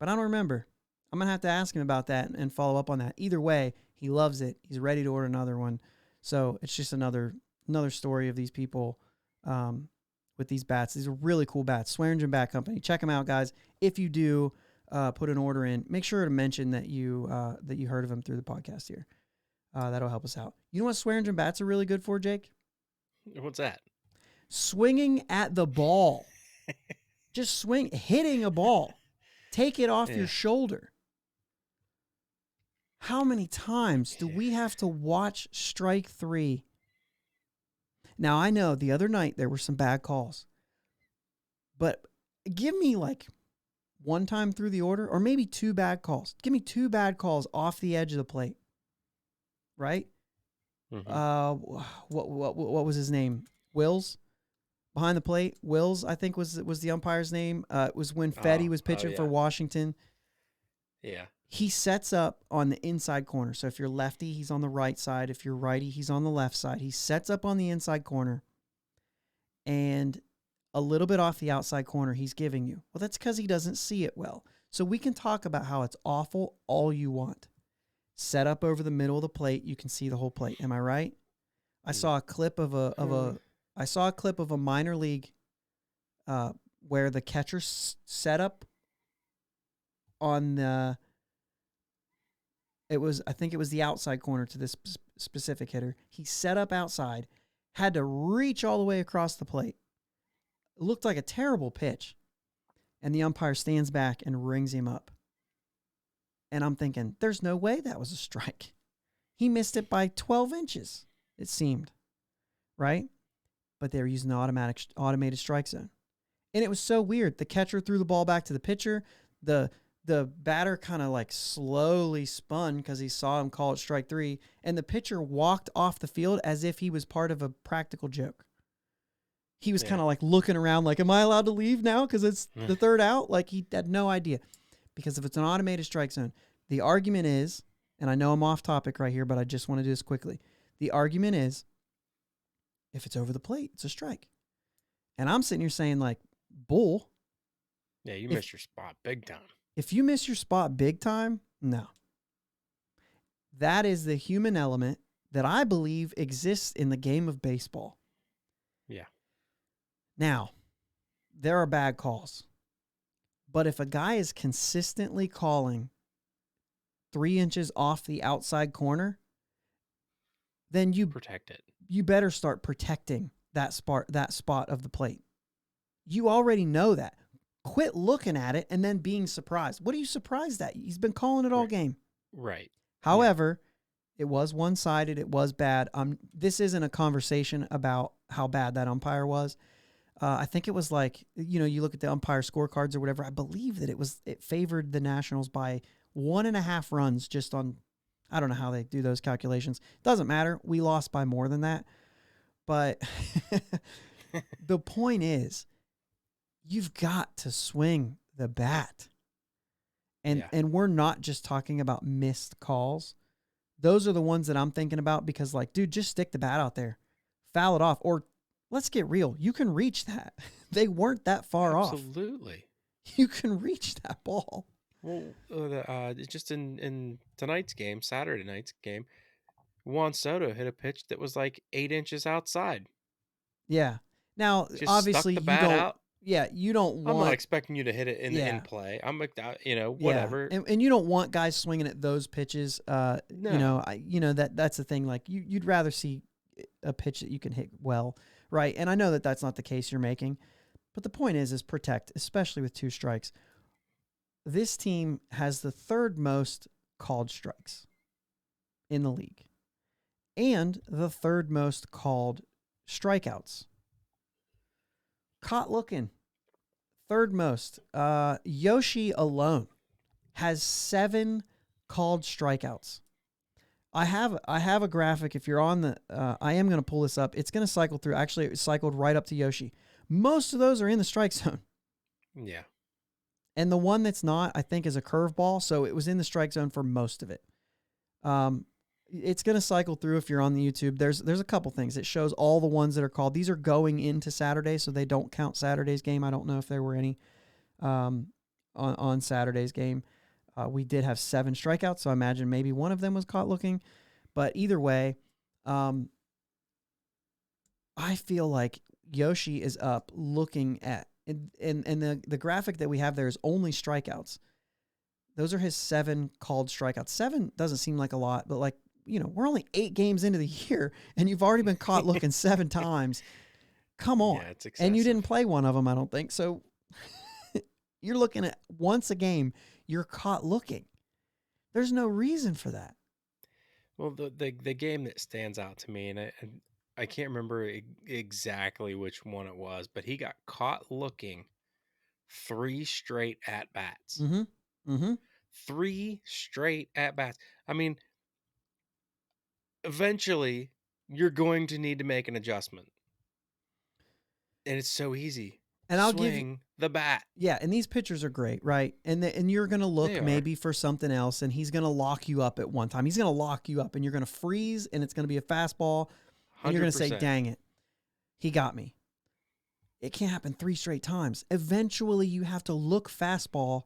but I don't remember. I'm going to have to ask him about that and follow up on that. Either way, he loves it. He's ready to order another one. So it's just another story of these people with these bats. These are really cool bats. Swearingen Bat Company. Check them out, guys. If you do put an order in, make sure to mention that you heard of them through the podcast here. That'll help us out. You know what Swearingen bats are really good for, Jake? What's that? Swinging at the ball. Just hitting a ball. Take it off your shoulder. How many times do we have to watch strike 3? Now, I know the other night there were some bad calls, but give me like one time through the order or maybe 2 bad calls. Give me 2 bad calls off the edge of the plate. Right? Mm-hmm. What was his name? Wills? Behind the plate? Wills, I think was the umpire's name. It was when Fetty was pitching for Washington. Yeah. He sets up on the inside corner. So if you're lefty, he's on the right side. If you're righty, he's on the left side. He sets up on the inside corner. And a little bit off the outside corner he's giving you. Well, that's because he doesn't see it well. So we can talk about how it's awful all you want. Set up over the middle of the plate, you can see the whole plate. Am I right? I saw a clip of a minor league where the catcher set up on the I think it was the outside corner to this specific hitter. He set up outside, had to reach all the way across the plate. It looked like a terrible pitch. And the umpire stands back and rings him up. And I'm thinking, there's no way that was a strike. He missed it by 12 inches, it seemed. Right? But they were using the automated strike zone. And it was so weird. The catcher threw the ball back to the pitcher. The batter kind of like slowly spun because he saw him call it strike 3. And the pitcher walked off the field as if he was part of a practical joke. He was kind of like looking around like, am I allowed to leave now because it's the third out? Like he had no idea. Because if it's an automated strike zone, the argument is, and I know I'm off topic right here, but I just want to do this quickly. The argument is, if it's over the plate, it's a strike. And I'm sitting here saying like, bull. Yeah, you missed your spot big time. If you miss your spot big time, no. That is the human element that I believe exists in the game of baseball. Yeah. Now, there are bad calls. But if a guy is consistently calling 3 inches off the outside corner, then you protect it. You better start protecting that spot of the plate. You already know that. Quit looking at it and then being surprised. What are you surprised at? He's been calling it all Right. game. Right. However, it was one-sided. It was bad. This isn't a conversation about how bad that umpire was. I think it was like, you look at the umpire scorecards or whatever. I believe that it favored the Nationals by 1.5 runs just on, I don't know how they do those calculations. Doesn't matter. We lost by more than that. But the point is, you've got to swing the bat. And we're not just talking about missed calls. Those are the ones that I'm thinking about because, like, dude, just stick the bat out there. Foul it off. Or let's get real. You can reach that. They weren't that far off. Absolutely. You can reach that ball. Well, just in tonight's game, Saturday night's game, Juan Soto hit a pitch that was like 8 inches outside. Yeah. Now, Just obviously, stuck the you bat don't. out. Yeah, you don't want. I'm not expecting you to hit it in play. I'm like, whatever. Yeah. And you don't want guys swinging at those pitches. No. That's the thing. Like you'd rather see a pitch that you can hit well, right? And I know that that's not the case you're making, but the point is protect, especially with 2 strikes. This team has the 3rd most called strikes in the league, and the 3rd most called strikeouts. Caught looking. 3rd most. Yoshi alone has 7 called strikeouts. I have a graphic. If you're on the, I am going to pull this up. It's going to cycle through. Actually, it cycled right up to Yoshi. Most of those are in the strike zone. Yeah. And the one that's not, I think, is a curveball. So it was in the strike zone for most of it. It's going to cycle through if you're on the YouTube. There's a couple things. It shows all the ones that are called. These are going into Saturday, so they don't count Saturday's game. I don't know if there were any on Saturday's game. We did have 7 strikeouts, so I imagine maybe one of them was caught looking. But either way, I feel like Yoshi is up looking at, and the graphic that we have there is only strikeouts. Those are his 7 called strikeouts. 7 doesn't seem like a lot, but like, we're only 8 games into the year, and you've already been caught looking 7 times. Come on. Yeah, it's excessive. And you didn't play one of them, I don't think. So you're looking at once a game, you're caught looking. There's no reason for that. Well, the game that stands out to me, and I can't remember exactly which one it was, but he got caught looking 3 straight at bats. Mm-hmm. Mm-hmm. 3 straight at bats. I mean, eventually you're going to need to make an adjustment. And it's so easy. And I'll Swing give you the bat. Yeah, and these pitchers are great, right? And you're going to look maybe for something else, and he's going to lock you up at one time. He's going to lock you up, and you're going to freeze, and it's going to be a fastball, and you're going to say, 100%. dang it, he got me. It can't happen 3 straight times. Eventually, you have to look fastball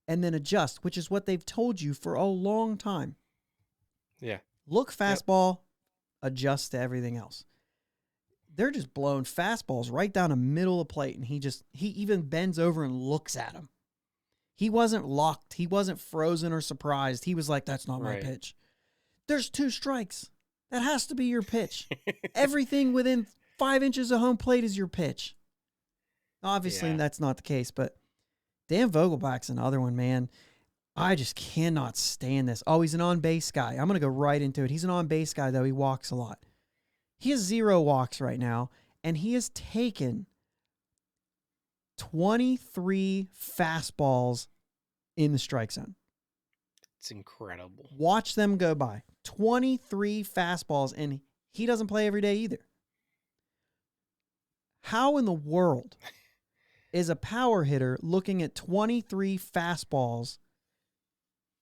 and then adjust, which is what they've told you for a long time. Yeah. Look fastball, adjust to everything else. They're just blowing fastballs right down the middle of the plate, and he even bends over and looks at him. He wasn't locked. He wasn't frozen or surprised. He was like, that's not my pitch. There's 2 strikes. That has to be your pitch. Everything within 5 inches of home plate is your pitch. Obviously, that's not the case, but Dan Vogelbach's another one, man. I just cannot stand this. Oh, he's an on-base guy. I'm going to go right into it. He's an on-base guy, though. He walks a lot. He has 0 walks right now, and he has taken 23 fastballs in the strike zone. It's incredible. Watch them go by. 23 fastballs, and he doesn't play every day either. How in the world is a power hitter looking at 23 fastballs,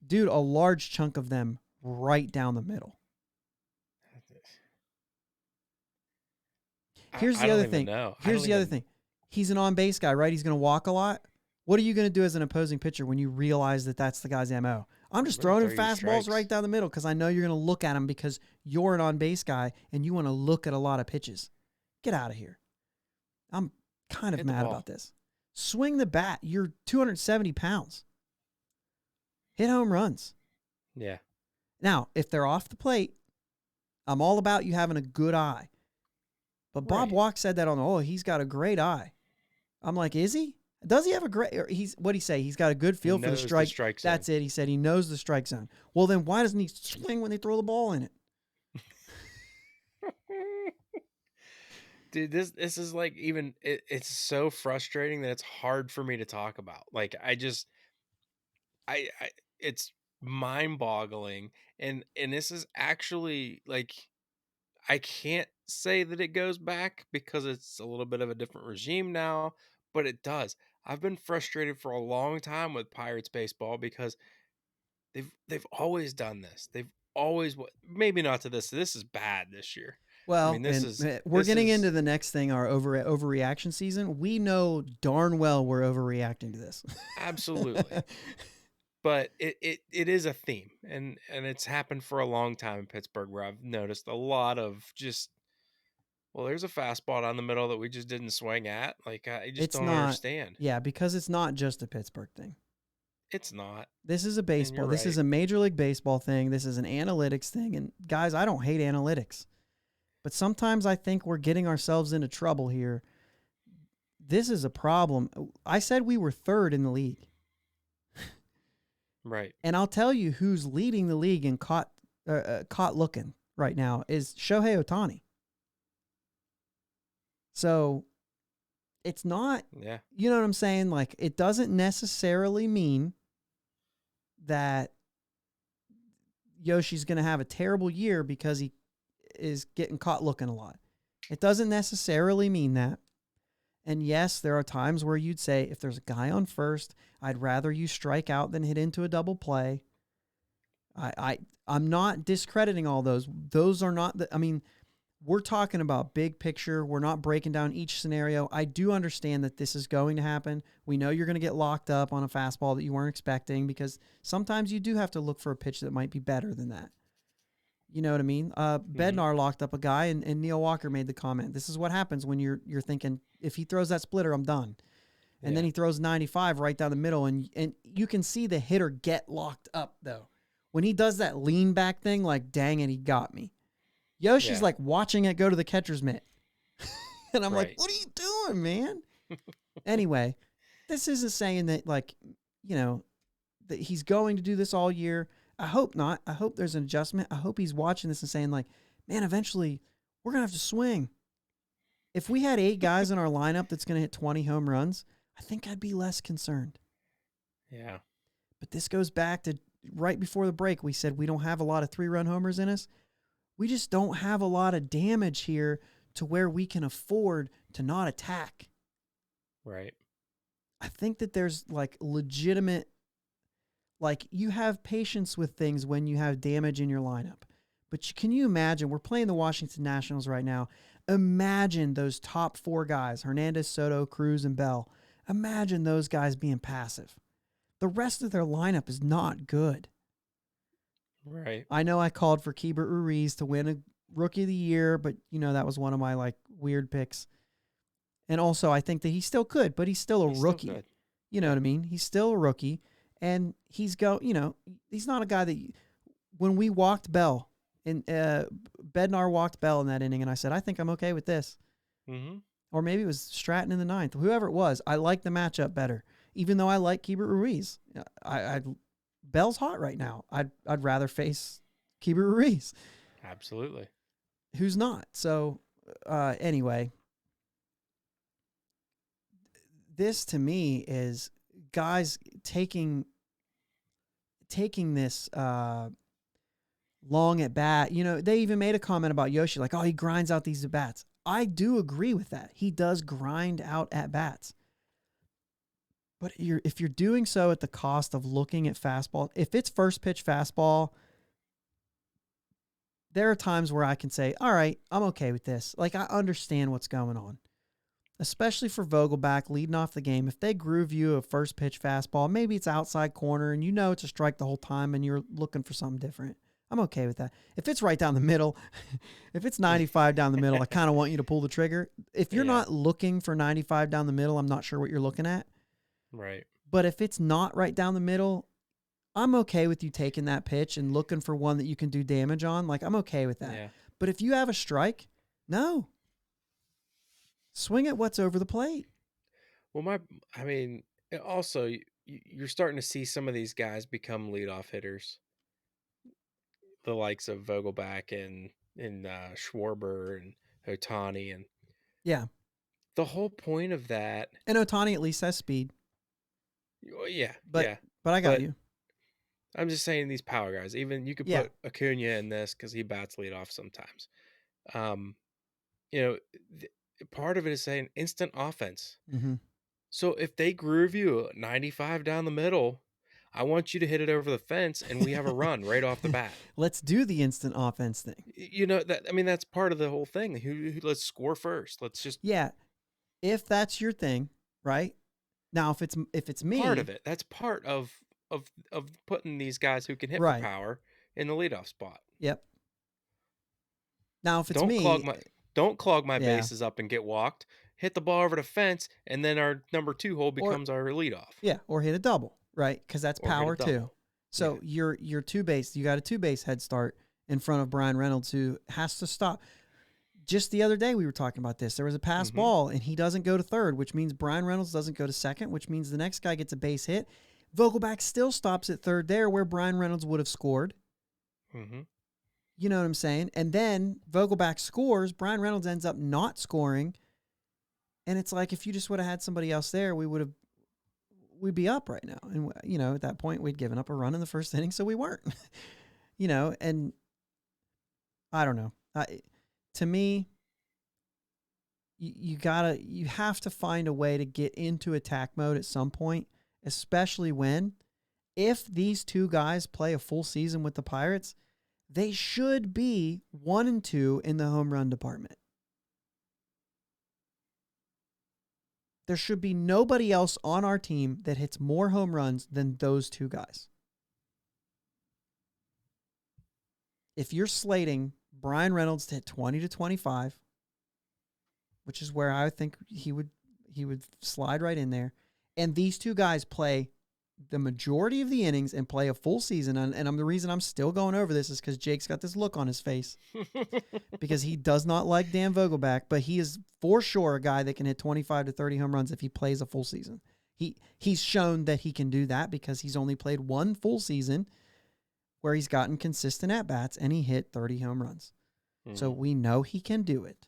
dude, a large chunk of them right down the middle? Here's the other thing. Here's the other thing. He's an on-base guy, right? He's going to walk a lot. What are you going to do as an opposing pitcher when you realize that that's the guy's MO? I'm just throwing in fastballs right down the middle because I know you're going to look at him because you're an on-base guy and you want to look at a lot of pitches. Get out of here. I'm kind of mad about this. Swing the bat. You're 270 pounds. Hit home runs. Yeah. Now, if they're off the plate, I'm all about you having a good eye. But Bob Walk said that he's got a great eye. I'm like, is he? Does he have a great? What'd he say? He's got a good He feel for the knows the strike. strike zone. That's it. He said he knows the strike zone. Well, then why doesn't he swing when they throw the ball in it? Dude, this is like it's so frustrating that it's hard for me to talk about. Like I it's mind-boggling, and this is actually like I can't say that it goes back because it's a little bit of a different regime now, but it does. I've been frustrated for a long time with Pirates baseball because they've always done this. They've always maybe not to this. This is bad this year. I Well, mean, and we're this getting into is the next thing, our overreaction season. We know darn well we're overreacting to this. absolutely. But it is a theme, and it's happened for a long time in Pittsburgh where I've noticed a lot of just, well, there's a fastball down the middle that we just didn't swing at. Like I just It's don't not, understand. yeah, because it's not just a Pittsburgh thing. It's not. This is a And baseball. you're This is right. a Major League Baseball thing. This is an analytics thing. And guys, I don't hate analytics, but sometimes I think we're getting ourselves into trouble here. This is a problem. I said we were third in the league. Right. And I'll tell you who's leading the league in caught looking right now is Shohei Ohtani. So it's not, Yeah. you know what I'm saying? Like, it doesn't necessarily mean that Yoshi's going to have a terrible year because he is getting caught looking a lot. It doesn't necessarily mean that. And yes, there are times where you'd say, if there's a guy on first, I'd rather you strike out than hit into a double play. I'm not discrediting all those. Those are not I mean, we're talking about big picture. We're not breaking down each scenario. I do understand that this is going to happen. We know you're going to get locked up on a fastball that you weren't expecting because sometimes you do have to look for a pitch that might be better than that. You know what I mean? Mm-hmm. Bednar locked up a guy, and Neil Walker made the comment. This is what happens when you're thinking, if he throws that splitter, I'm done. And then he throws 95 right down the middle, and you can see the hitter get locked up, though. When he does that lean back thing, like, dang it, he got me. Yoshi's like watching it go to the catcher's mitt. And I'm like, what are you doing, man? Anyway, this isn't saying that, like, you know, that he's going to do this all year. I hope not. I hope there's an adjustment. I hope he's watching this and saying, like, man, eventually we're going to have to swing. If we had 8 guys in our lineup that's going to hit 20 home runs, I think I'd be less concerned. Yeah. But this goes back to right before the break. We said we don't have a lot of 3-run homers in us. We just don't have a lot of damage here to where we can afford to not attack. Right. I think that there's like legitimate, like you have patience with things when you have damage in your lineup. But can you imagine, we're playing the Washington Nationals right now. Imagine those top 4 guys, Hernandez, Soto, Cruz, and Bell. Imagine those guys being passive. The rest of their lineup is not good. Right. I know I called for Keibert Ruiz to win a Rookie of the Year, but, you know, that was one of my, like, weird picks. And also, I think that he still could, but he's still a rookie. Still you know what I mean? He's still a rookie, and he's not a guy that, when we walked Bell, and Bednar walked Bell in that inning, and I said, I think I'm okay with this. Mm-hmm. Or maybe it was Stratton in the 9th. Whoever it was, I like the matchup better, even though I like Keibert Ruiz. Bell's hot right now. I'd rather face Keibert Ruiz. Absolutely. Who's not. So anyway, this to me is guys taking this long at bat. You know, they even made a comment about Yoshi, like, oh, he grinds out these at bats. I do agree with that. He does grind out at bats. But if you're doing so at the cost of looking at fastball, if it's first pitch fastball, there are times where I can say, all right, I'm okay with this. Like, I understand what's going on. Especially for Vogelback leading off the game. If they groove you a first pitch fastball, maybe it's outside corner and you know it's a strike the whole time and you're looking for something different. I'm okay with that. If it's right down the middle, if it's 95 down the middle, I kind of want you to pull the trigger. If you're not looking for 95 down the middle, I'm not sure what you're looking at. Right. But if it's not right down the middle, I'm okay with you taking that pitch and looking for one that you can do damage on. Like, I'm okay with that. Yeah. But if you have a strike, no. Swing at what's over the plate. Well, I mean, also you're starting to see some of these guys become leadoff hitters, the likes of Vogelback and Schwarber and Otani, and Yeah. the whole point of that. And Otani at least has speed. Well, yeah, But yeah, but I got but you. I'm just saying these power guys. Even you could Yeah. put Acuna in this because he bats leadoff sometimes. Um, you know, part of it is saying instant offense. Mm-hmm. So if they groove you 95 down the middle, I want you to hit it over the fence and we have a run right off the bat. Let's do the instant offense thing. You know that, I mean, that's part of the whole thing. Let's score first. Let's just Yeah. If that's your thing, right? Now if it's part me, of it. That's part of putting these guys who can hit for right. power in the leadoff spot. Yep. Now if it's Don't me, clog my don't clog my yeah. bases up and get walked. Hit the ball over the fence, and then our number 2 hole Or becomes our leadoff. yeah, or hit a double, right? Because that's Or hit a power too. double. So Yeah. you're two base. You got a two base head start in front of Brian Reynolds, who has to stop. Just the other day we were talking about this. There was a pass Mm-hmm. ball, and he doesn't go to third, which means Brian Reynolds doesn't go to second, which means the next guy gets a base hit. Vogelback still stops at third there, where Brian Reynolds would have scored. Mm-hmm. You know what I'm saying? And then Vogelback scores. Brian Reynolds ends up not scoring. And it's like, if you just would have had somebody else there, we'd be up right now. And, you know, at that point, we'd given up a run in the first inning, so we weren't. You know, and I don't know. To me, you have to find a way to get into attack mode at some point, especially when, if these two guys play a full season with the Pirates, they should be 1 and 2 in the home run department. There should be nobody else on our team that hits more home runs than those two guys. If you're slating Brian Reynolds to hit 20 to 25, which is where I think he would slide right in there, and these two guys play the majority of the innings and play a full season, and the reason I'm still going over this is because Jake's got this look on his face because he does not like Dan Vogelback, but he is for sure a guy that can hit 25 to 30 home runs if he plays a full season. He's shown that he can do that because he's only played one full season where he's gotten consistent at-bats and he hit 30 home runs. Mm-hmm. So we know he can do it.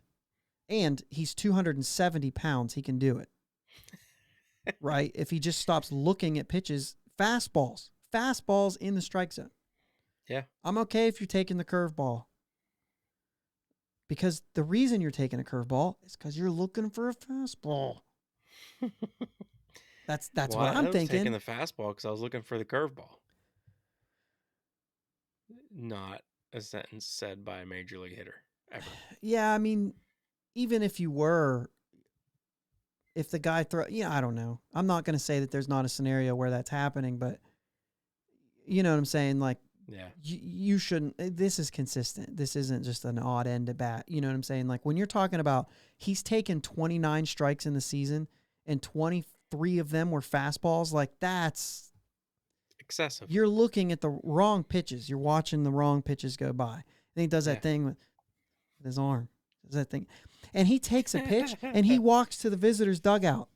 And he's 270 pounds. He can do it. Right? If he just stops looking at pitches, fastballs in the strike zone. Yeah. I'm okay if you're taking the curveball. Because the reason you're taking a curveball is because you're looking for a fastball. That's what I'm thinking. I was taking the fastball because I was looking for the curveball. Not a sentence said by a major league hitter ever. Yeah, I mean, even if you were, if the guy I don't know. I'm not going to say that there's not a scenario where that's happening, but you know what I'm saying? Like, yeah, you shouldn't. This is consistent. This isn't just an odd end at bat. You know what I'm saying? Like, when you're talking about he's taken 29 strikes in the season and 23 of them were fastballs, like that's excessive. You're looking at the wrong pitches. You're watching the wrong pitches go by. And he does that thing with his arm. Does that thing. And he takes a pitch and he walks to the visitor's dugout.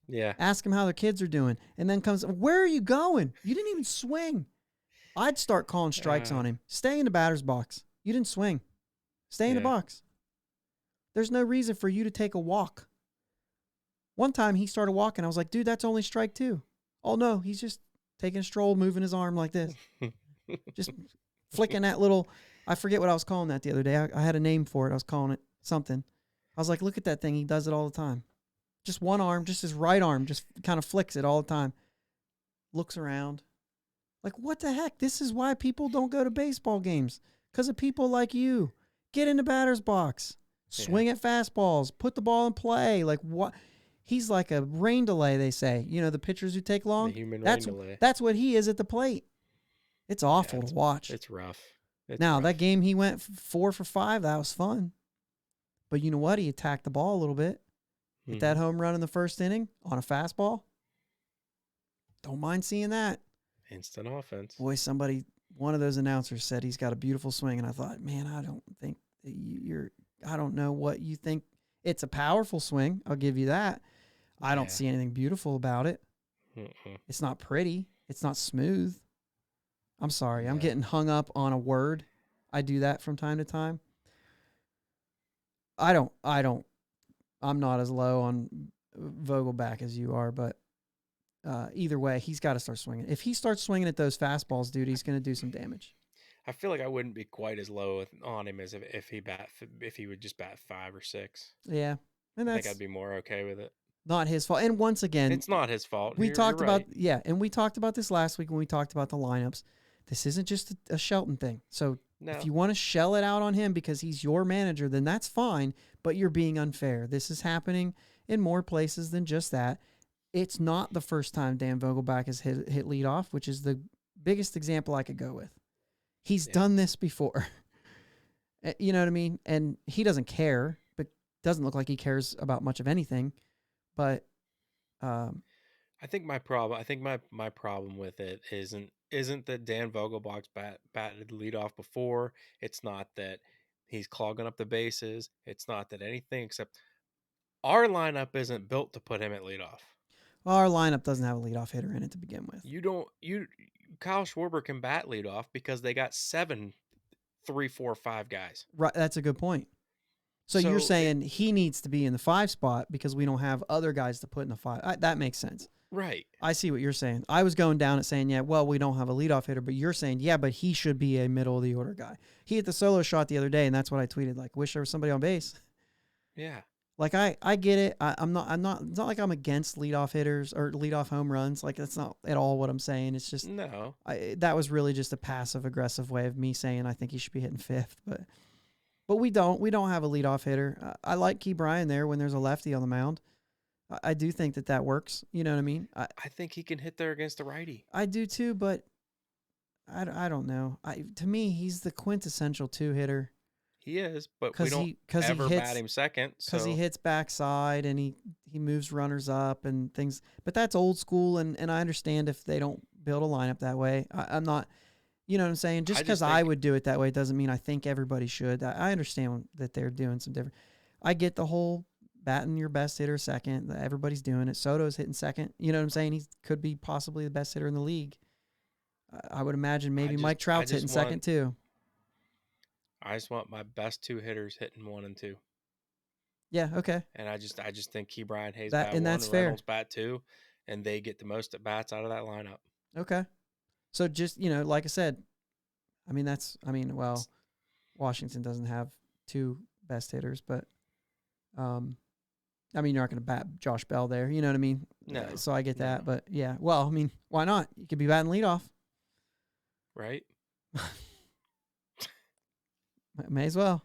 Yeah. Ask him how their kids are doing. And then comes, where are you going? You didn't even swing. I'd start calling strikes on him. Stay in the batter's box. You didn't swing. Stay in the box. There's no reason for you to take a walk. One time he started walking. I was like, dude, that's only strike 2. Oh, no, he's just taking a stroll, moving his arm like this. Just flicking that little, I forget what I was calling that the other day. I had a name for it. I was calling it something. I was like, look at that thing. He does it all the time. Just one arm, just his right arm, just kind of flicks it all the time. Looks around. Like, what the heck? This is why people don't go to baseball games. Because of people like you. Get in the batter's box. Swing at fastballs. Put the ball in play. Like, what? He's like a rain delay, they say. You know, the pitchers who take long? The human rain delay. That's what he is at the plate. It's awful to watch. It's rough. That game he went 4 for 5. That was fun. But you know what? He attacked the ball a little bit. Hit that home run in the first inning on a fastball. Don't mind seeing that. Instant offense. Boy, one of those announcers said he's got a beautiful swing. And I thought, man, I don't think I don't know what you think. It's a powerful swing. I'll give you that. I don't Yeah. see anything beautiful about it. Mm-mm. It's not pretty. It's not smooth. I'm sorry. I'm No. getting hung up on a word. I do that from time to time. I'm not as low on Vogelback as you are, but either way, he's got to start swinging. If he starts swinging at those fastballs, dude, he's going to do some damage. I feel like I wouldn't be quite as low on him as if he would just bat 5 or 6. Yeah. And I think I'd that's be more okay with it. not his fault. And once again, It's not his fault. we You're talked about, right. yeah, and we talked about this last week when we talked about the lineups. This isn't just a Shelton thing. So if No. you want to shell it out on him because he's your manager, then that's fine, but you're being unfair. This is happening in more places than just that. It's not the first time Dan Vogelback has hit leadoff, which is the biggest example I could go with. He's done this before. You know what I mean? And he doesn't care, but doesn't look like he cares about much of anything. But I think my problem with it isn't that Dan Vogelbach's batted leadoff before. It's not that he's clogging up the bases. It's not that anything except our lineup isn't built to put him at leadoff. our lineup doesn't have a leadoff hitter in it to begin with. You don't you Kyle Schwarber can bat leadoff because they got 7 3 4 5 guys. Right, that's a good point. So you're saying he needs to be in the 5 spot because we don't have other guys to put in the 5. That makes sense. Right. I see what you're saying. I was going down at saying, yeah, well, we don't have a leadoff hitter, but you're saying, yeah, but he should be a middle of the order guy. He hit the solo shot the other day, and that's what I tweeted. Like, wish there was somebody on base. Yeah. Like I get it. I'm not. It's not like I'm against leadoff hitters or leadoff home runs. Like that's not at all what I'm saying. It's just No. that was really just a passive aggressive way of me saying I think he should be hitting 5th, but we don't have a leadoff hitter. I like Key Bryan there when there's a lefty on the mound. I do think that works. You know what I mean? I think he can hit there against the righty. I do too, but I don't know. To me, he's the quintessential 2 hitter. He is, but we don't ever bat him second. Because he hits backside and he moves runners up and things. But that's old school, and I understand if they don't build a lineup that way. I'm not, you know what I'm saying? Just because I would do it that way doesn't mean I think everybody should. I understand that they're doing some different. I get the whole batting your best hitter second. Everybody's doing it. Soto's hitting second. You know what I'm saying? He could be possibly the best hitter in the league. I would imagine maybe Mike Trout's hitting second too. I just want my best 2 hitters hitting 1 and 2. Yeah, okay. And I just think Key Bryan Hayes bat 1 and Reynolds bat 2, and they get the most at bats out of that lineup. Okay. So just, like I said, well, Washington doesn't have 2 best hitters, but you're not going to bat Josh Bell there. You know what I mean? No. So I get that, but yeah. Well, why not? You could be batting leadoff. Right? May as well.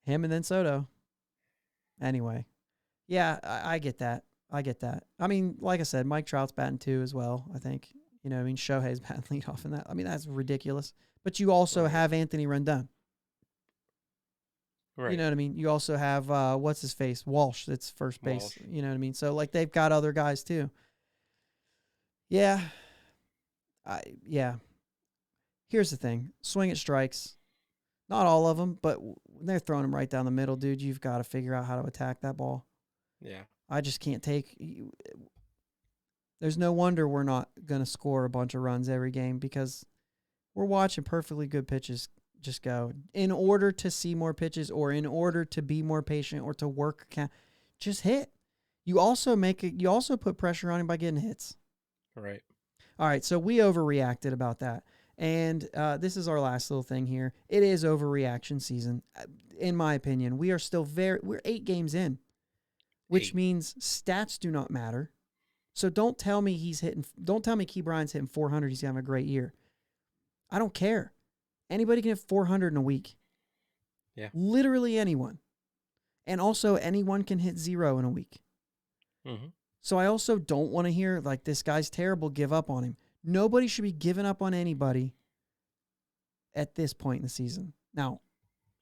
Him and then Soto. Anyway. Yeah, I get that. Like I said, Mike Trout's batting 2 as well, I think. Shohei's batting leadoff in that. That's ridiculous. But you also have Anthony Rendon. Right. You know what I mean? You also have, what's his face? Walsh, that's first base. Walsh. You know what I mean? So, they've got other guys, too. Yeah. Here's the thing. Swing at strikes. Not all of them, but when they're throwing them right down the middle, dude, you've got to figure out how to attack that ball. Yeah. I just can't take. There's no wonder we're not going to score a bunch of runs every game because we're watching perfectly good pitches just go. In order to see more pitches or in order to be more patient or to work, just hit. You also put pressure on him by getting hits. Right. All right, so we overreacted about that. And this is our last little thing here. It is overreaction season, in my opinion. We are still we're 8 games in, which means stats do not matter. So don't tell me Key Bryan's hitting 400. He's having a great year. I don't care. Anybody can hit 400 in a week. Yeah. Literally anyone. And also anyone can hit 0 in a week. Mm-hmm. So I also don't want to hear like this guy's terrible, give up on him. Nobody should be giving up on anybody at this point in the season. Now,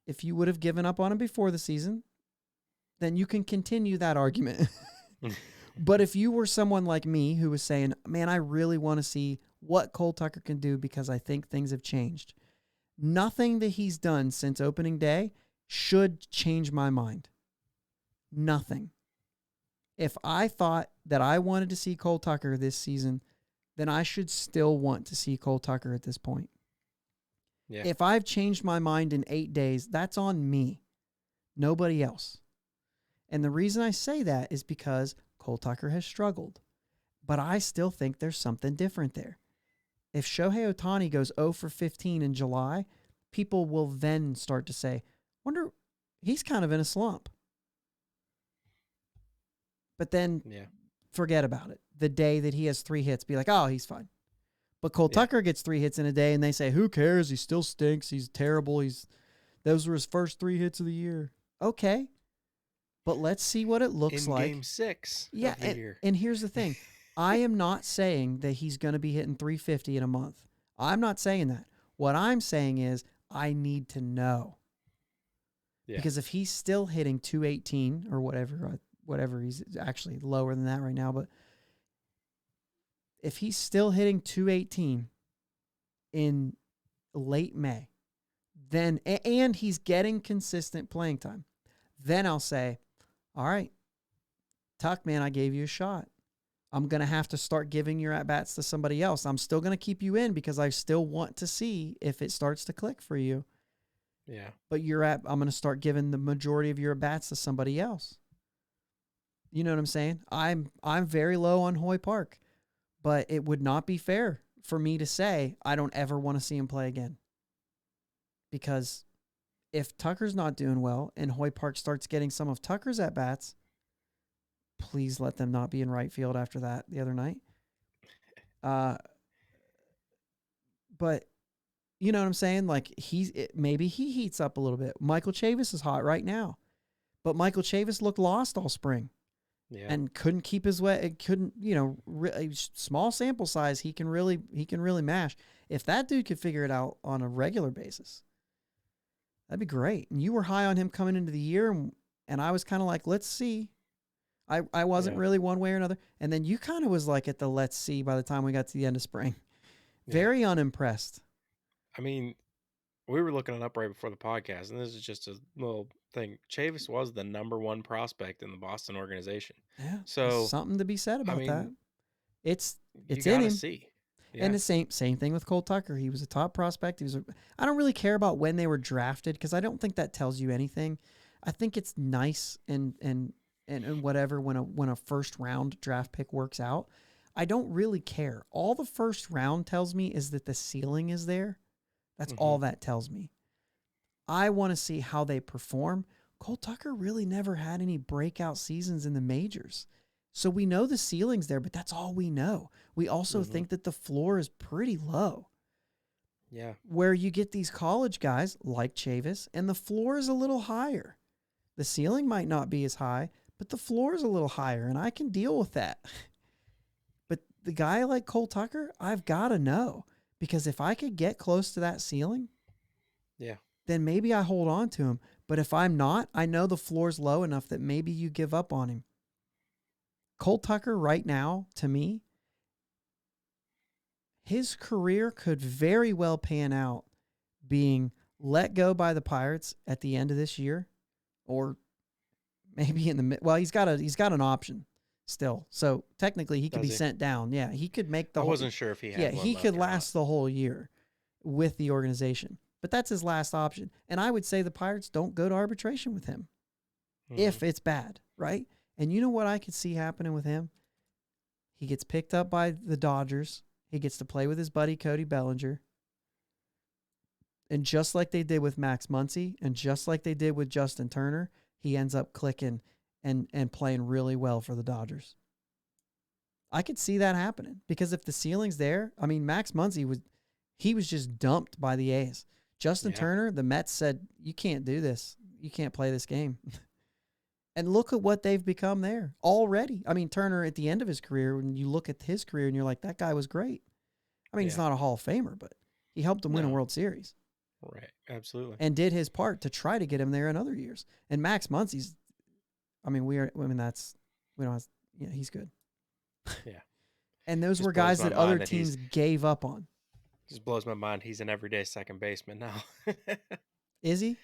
if you would have given up on him before the season, then you can continue that argument. But if you were someone like me who was saying, man, I really want to see what Cole Tucker can do because I think things have changed. Nothing that he's done since opening day should change my mind. Nothing. If I thought that I wanted to see Cole Tucker this season, then I should still want to see Cole Tucker at this point. Yeah. If I've changed my mind in 8 days, that's on me, nobody else. And the reason I say that is because Cole Tucker has struggled. But I still think there's something different there. If Shohei Ohtani goes 0 for 15 in July, people will then start to say, wonder, he's kind of in a slump. But then forget about it. The day that he has 3 hits, be like, oh, he's fine. But Cole Tucker gets 3 hits in a day, and they say, who cares? He still stinks. He's terrible. Those were his first 3 hits of the year. Okay. But let's see what it looks in like. Game 6 yeah, of the year. And here's the thing. I am not saying that he's going to be hitting 350 in a month. I'm not saying that. What I'm saying is I need to know. Yeah. Because if he's still hitting 218 or whatever, he's actually lower than that right now, but if he's still hitting 218 in late May, then and he's getting consistent playing time, then I'll say, all right, Tuck, man, I gave you a shot. I'm going to have to start giving your at-bats to somebody else. I'm still going to keep you in because I still want to see if it starts to click for you. Yeah. But I'm going to start giving the majority of your at-bats to somebody else. You know what I'm saying? I'm very low on Hoy Park, but it would not be fair for me to say I don't ever want to see him play again. Because if Tucker's not doing well and Hoy Park starts getting some of Tucker's at-bats, please let them not be in right field after that the other night. But you know what I'm saying? Like maybe he heats up a little bit. Michael Chavis is hot right now, but Michael Chavis looked lost all spring, and couldn't keep his way. Couldn't small sample size. He can really mash. If that dude could figure it out on a regular basis, that'd be great. And you were high on him coming into the year, and I was kind of like, let's see. I wasn't really one way or another. And then you kind of was like at the let's see by the time we got to the end of spring. Very unimpressed. I mean, we were looking it up right before the podcast, and this is just a little thing. Chavis was the #1 prospect in the Boston organization. Yeah. So something to be said about that. It's in him. See. Yeah. And the same thing with Cole Tucker. He was a top prospect. I don't really care about when they were drafted because I don't think that tells you anything. I think it's nice and whatever when a first round draft pick works out. I don't really care. All the first round tells me is that the ceiling is there. That's all that tells me. I want to see how they perform. Cole Tucker really never had any breakout seasons in the majors. So we know the ceiling's there, but that's all we know. We also think that the floor is pretty low. Yeah. Where you get these college guys like Chavis, and the floor is a little higher. The ceiling might not be as high, but the floor is a little higher, and I can deal with that. But the guy like Cole Tucker, I've got to know. Because if I could get close to that ceiling, then maybe I hold on to him. But if I'm not, I know the floor's low enough that maybe you give up on him. Cole Tucker right now, to me, his career could very well pan out being let go by the Pirates at the end of this year, or maybe in the he's got an option still, so technically he could be sent down. Yeah, he could make the. I wasn't sure if he had. Yeah, he could last the whole year with the organization, but that's his last option. And I would say the Pirates don't go to arbitration with him if it's bad, right? And you know what I could see happening with him? He gets picked up by the Dodgers. He gets to play with his buddy Cody Bellinger. And just like they did with Max Muncy and just like they did with Justin Turner, he ends up clicking and playing really well for the Dodgers. I could see that happening because if the ceiling's there, I mean, Max Muncy was just dumped by the A's. Justin Turner, the Mets said, you can't do this. You can't play this game. And look at what they've become there already. I mean, Turner at the end of his career, when you look at his career and you're like, that guy was great. I mean, he's not a Hall of Famer, but he helped them win a World Series. Right, absolutely. And did his part to try to get him there in other years. And Max Muncy's, he's good. Yeah. And those were guys that other teams gave up on. Just blows my mind. He's an everyday second baseman now. Is he?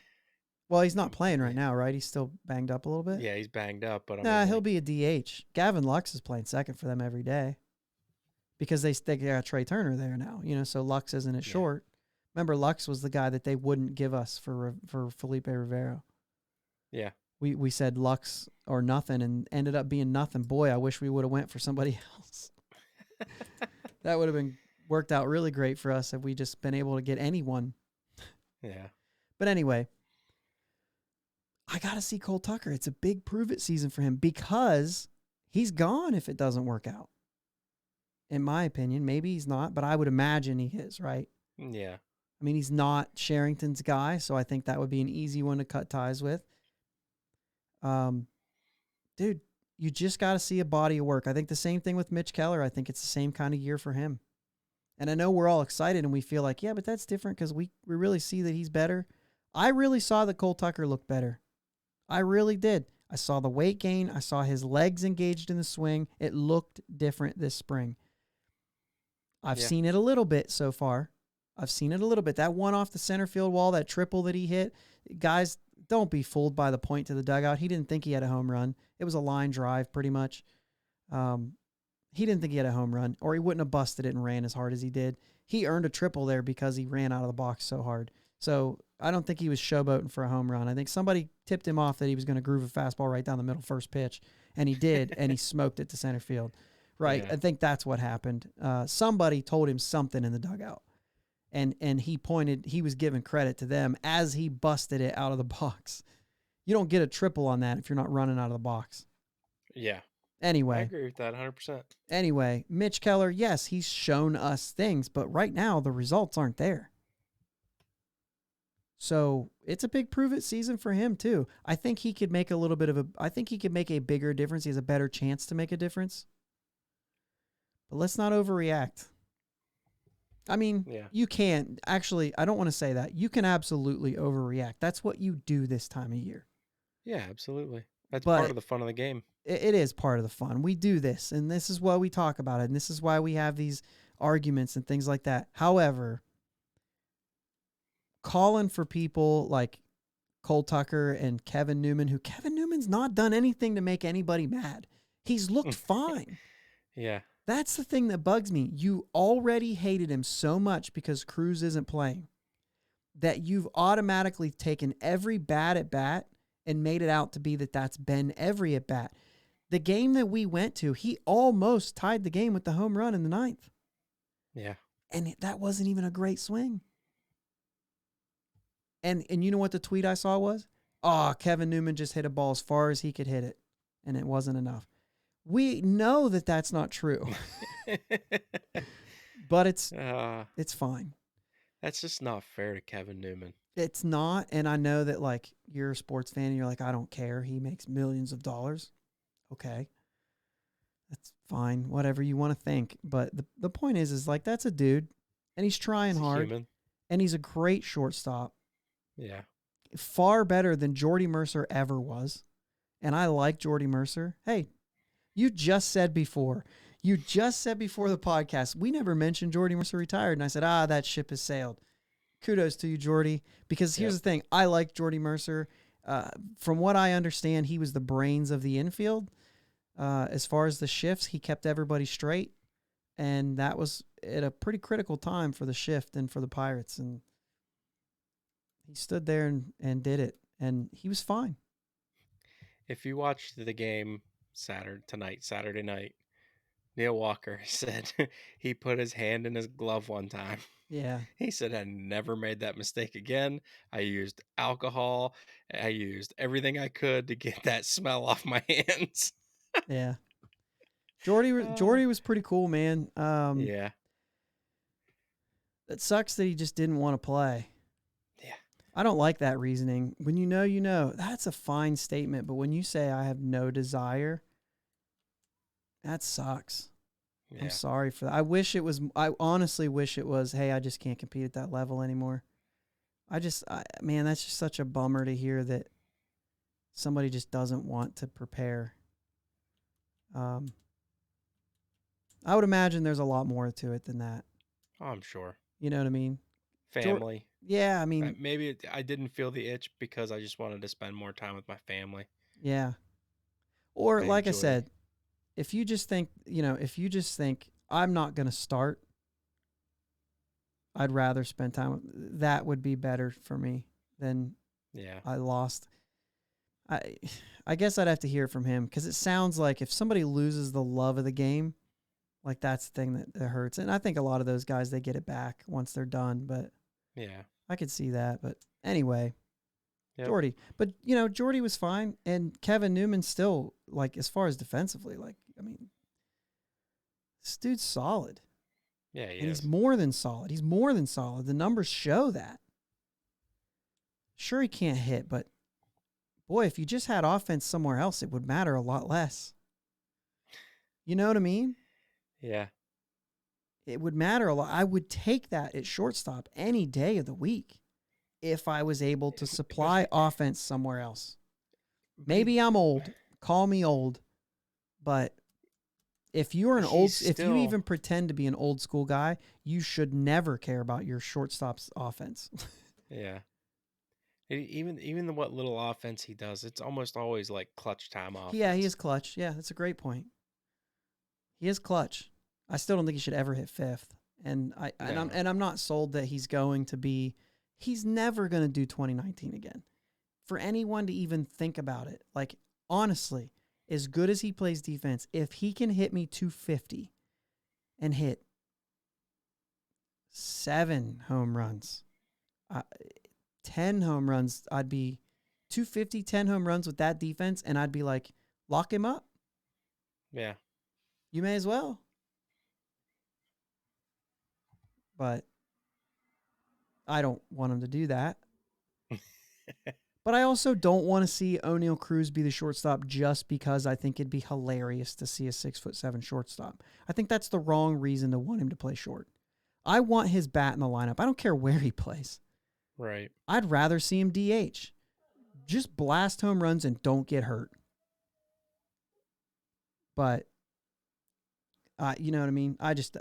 Well, he's not playing right Yeah, now, right? He's still banged up a little bit. yeah, he's banged up, but I Nah, mean, he'll like, be a DH. Gavin Lux is playing second for them every day because they got Trey Turner there now. So Lux isn't at yeah, short. Remember, Lux was the guy that they wouldn't give us for Felipe Rivero. yeah, We said Lux or nothing, and ended up being nothing. Boy, I wish we would have went for somebody else. That would have been worked out really great for us if we just been able to get anyone. yeah, But anyway, I got to see Cole Tucker. It's a big prove it season for him because he's gone if it doesn't work out. In my opinion, maybe he's not, but I would imagine he is, right? yeah, I mean, he's not Sherrington's guy, so I think that would be an easy one to cut ties with. Um, dude, you just got to see a body of work. I think the same thing with Mitch Keller. I think it's the same kind of year for him. And I know we're all excited and we feel like, yeah, but that's different because we really see that he's better. I really saw that Cole Tucker looked better. I really did. I saw the weight gain. I saw his legs engaged in the swing. It looked different this spring. I've yeah, seen it a little bit so far. I've seen it a little bit. That one off the center field wall, that triple that he hit, guys, don't be fooled by the point to the dugout. He didn't think he had a home run. It was a line drive pretty much. He didn't think he had a home run, or he wouldn't have busted it and ran as hard as he did. He earned a triple there because he ran out of the box so hard. So I don't think he was showboating for a home run. I think somebody tipped him off that he was going to groove a fastball right down the middle first pitch, and he did, and he smoked it to center field. Right? yeah, I think that's what happened. Somebody told him something in the dugout, and he was giving credit to them as he busted it out of the box. You don't get a triple on that if you're not running out of the box. yeah. I Anyway, agree with that 100%. Mitch Keller, yes, he's shown us things, but right now the results aren't there. So it's a big prove it season for him too. I think he could make I think he could make a bigger difference. He has a better chance to make a difference. But let's not overreact. I mean, Yeah, you can't actually, I don't want to say that. You can absolutely overreact. That's what you do this time of year. yeah, absolutely. That's part But of the fun of the game. it is part of the fun. We do this, and this is why we talk about it, and this is why we have these arguments and things like that. However, calling for people like Cole Tucker and Kevin Newman, who Kevin Newman's not done anything to make anybody mad. He's looked fine. Yeah, That's the thing that bugs me. You already hated him so much because Cruz isn't playing that you've automatically taken every bad at bat and made it out to be that that's been every at bat. The game that we went to, he almost tied the game with the home run in the ninth. yeah. And that wasn't even a great swing. And you know what the tweet I saw was? Oh, Kevin Newman just hit a ball as far as he could hit it, and it wasn't enough. We know that that's not true, but it's uh, fine. that's just not fair to Kevin Newman. It's not, and I know that like you're a sports fan and you're like, I don't care. He makes millions of dollars. Okay. That's fine. Whatever you want to think. But the point is like that's a dude and he's trying He's a hard human. and he's a great shortstop. Yeah. Far better than Jordy Mercer ever was. And I like Jordy Mercer. Hey, you just said before the podcast, we never mentioned Jordy Mercer retired. And I said, that ship has sailed. Kudos to you, Jordy. Because here's Yep. the thing. I like Jordy Mercer. From what I understand, he was the brains of the infield. As far as the shifts, he kept everybody straight. And that was at a pretty critical time for the shift and for the Pirates. And he stood there and did it. And he was fine. If you watched the game Saturday night, Neil Walker said he put his hand in his glove one time. Yeah. He said, I never made that mistake again. I used alcohol. I used everything I could to get that smell off my hands. Yeah. Jordy was pretty cool, man. Yeah. It sucks that he just didn't want to play. Yeah. I don't like that reasoning. When you know, that's a fine statement. But when you say I have no desire, that sucks. Yeah. I'm sorry for that. I honestly wish it was, hey, I just can't compete at that level anymore. Man, that's just such a bummer to hear that somebody just doesn't want to prepare. I would imagine there's a lot more to it than that. Oh, I'm sure. You know what I mean? family. Yeah, I mean, Maybe I didn't feel the itch because I just wanted to spend more time with my family. yeah. Or I like I enjoy. said, if you just think, if you just think I'm not going to start, I'd rather spend time that would be better for me than Yeah. I lost. I I guess I'd have to hear from him cuz it sounds like if somebody loses the love of the game, like that's the thing that hurts. And I think a lot of those guys they get it back once they're done, but Yeah. I could see that. But anyway, Yep. Jordy. But Jordy was fine, and Kevin Newman still like as far as defensively, like I mean, this dude's solid, Yeah, he and he's is. more than solid. He's more than solid. The numbers show that. Sure, he can't hit, but boy, if you just had offense somewhere else, it would matter a lot less. You know what I mean? Yeah. It would matter a lot. I would take that at shortstop any day of the week if I was able to But supply offense somewhere else. but he Maybe I'm old. Call me old, but he's if you still even pretend to be an old school guy, you should never care about your shortstop's offense. yeah. Even what little offense he does, it's almost always like clutch time Yeah, he offense. is clutch. Yeah, that's a great point. He is clutch. I still don't think he should ever hit fifth. No. I'm not sold that he's going to be. He's never going to do 2019 again. For anyone to even think about it, like honestly, as good as he plays defense, if he can hit me 250 and hit 7 home runs, uh, 10 home runs, I'd be 250, 10 home runs with that defense, and I'd be like, lock him up. Yeah. You may as well. But I don't want him to do that. But I also don't want to see O'Neal Cruz be the shortstop just because I think it'd be hilarious to see a 6'7" shortstop. I think that's the wrong reason to want him to play short. I want his bat in the lineup. I don't care where he plays. Right. I'd rather see him DH. Just blast home runs and don't get hurt. But you know what I mean? I just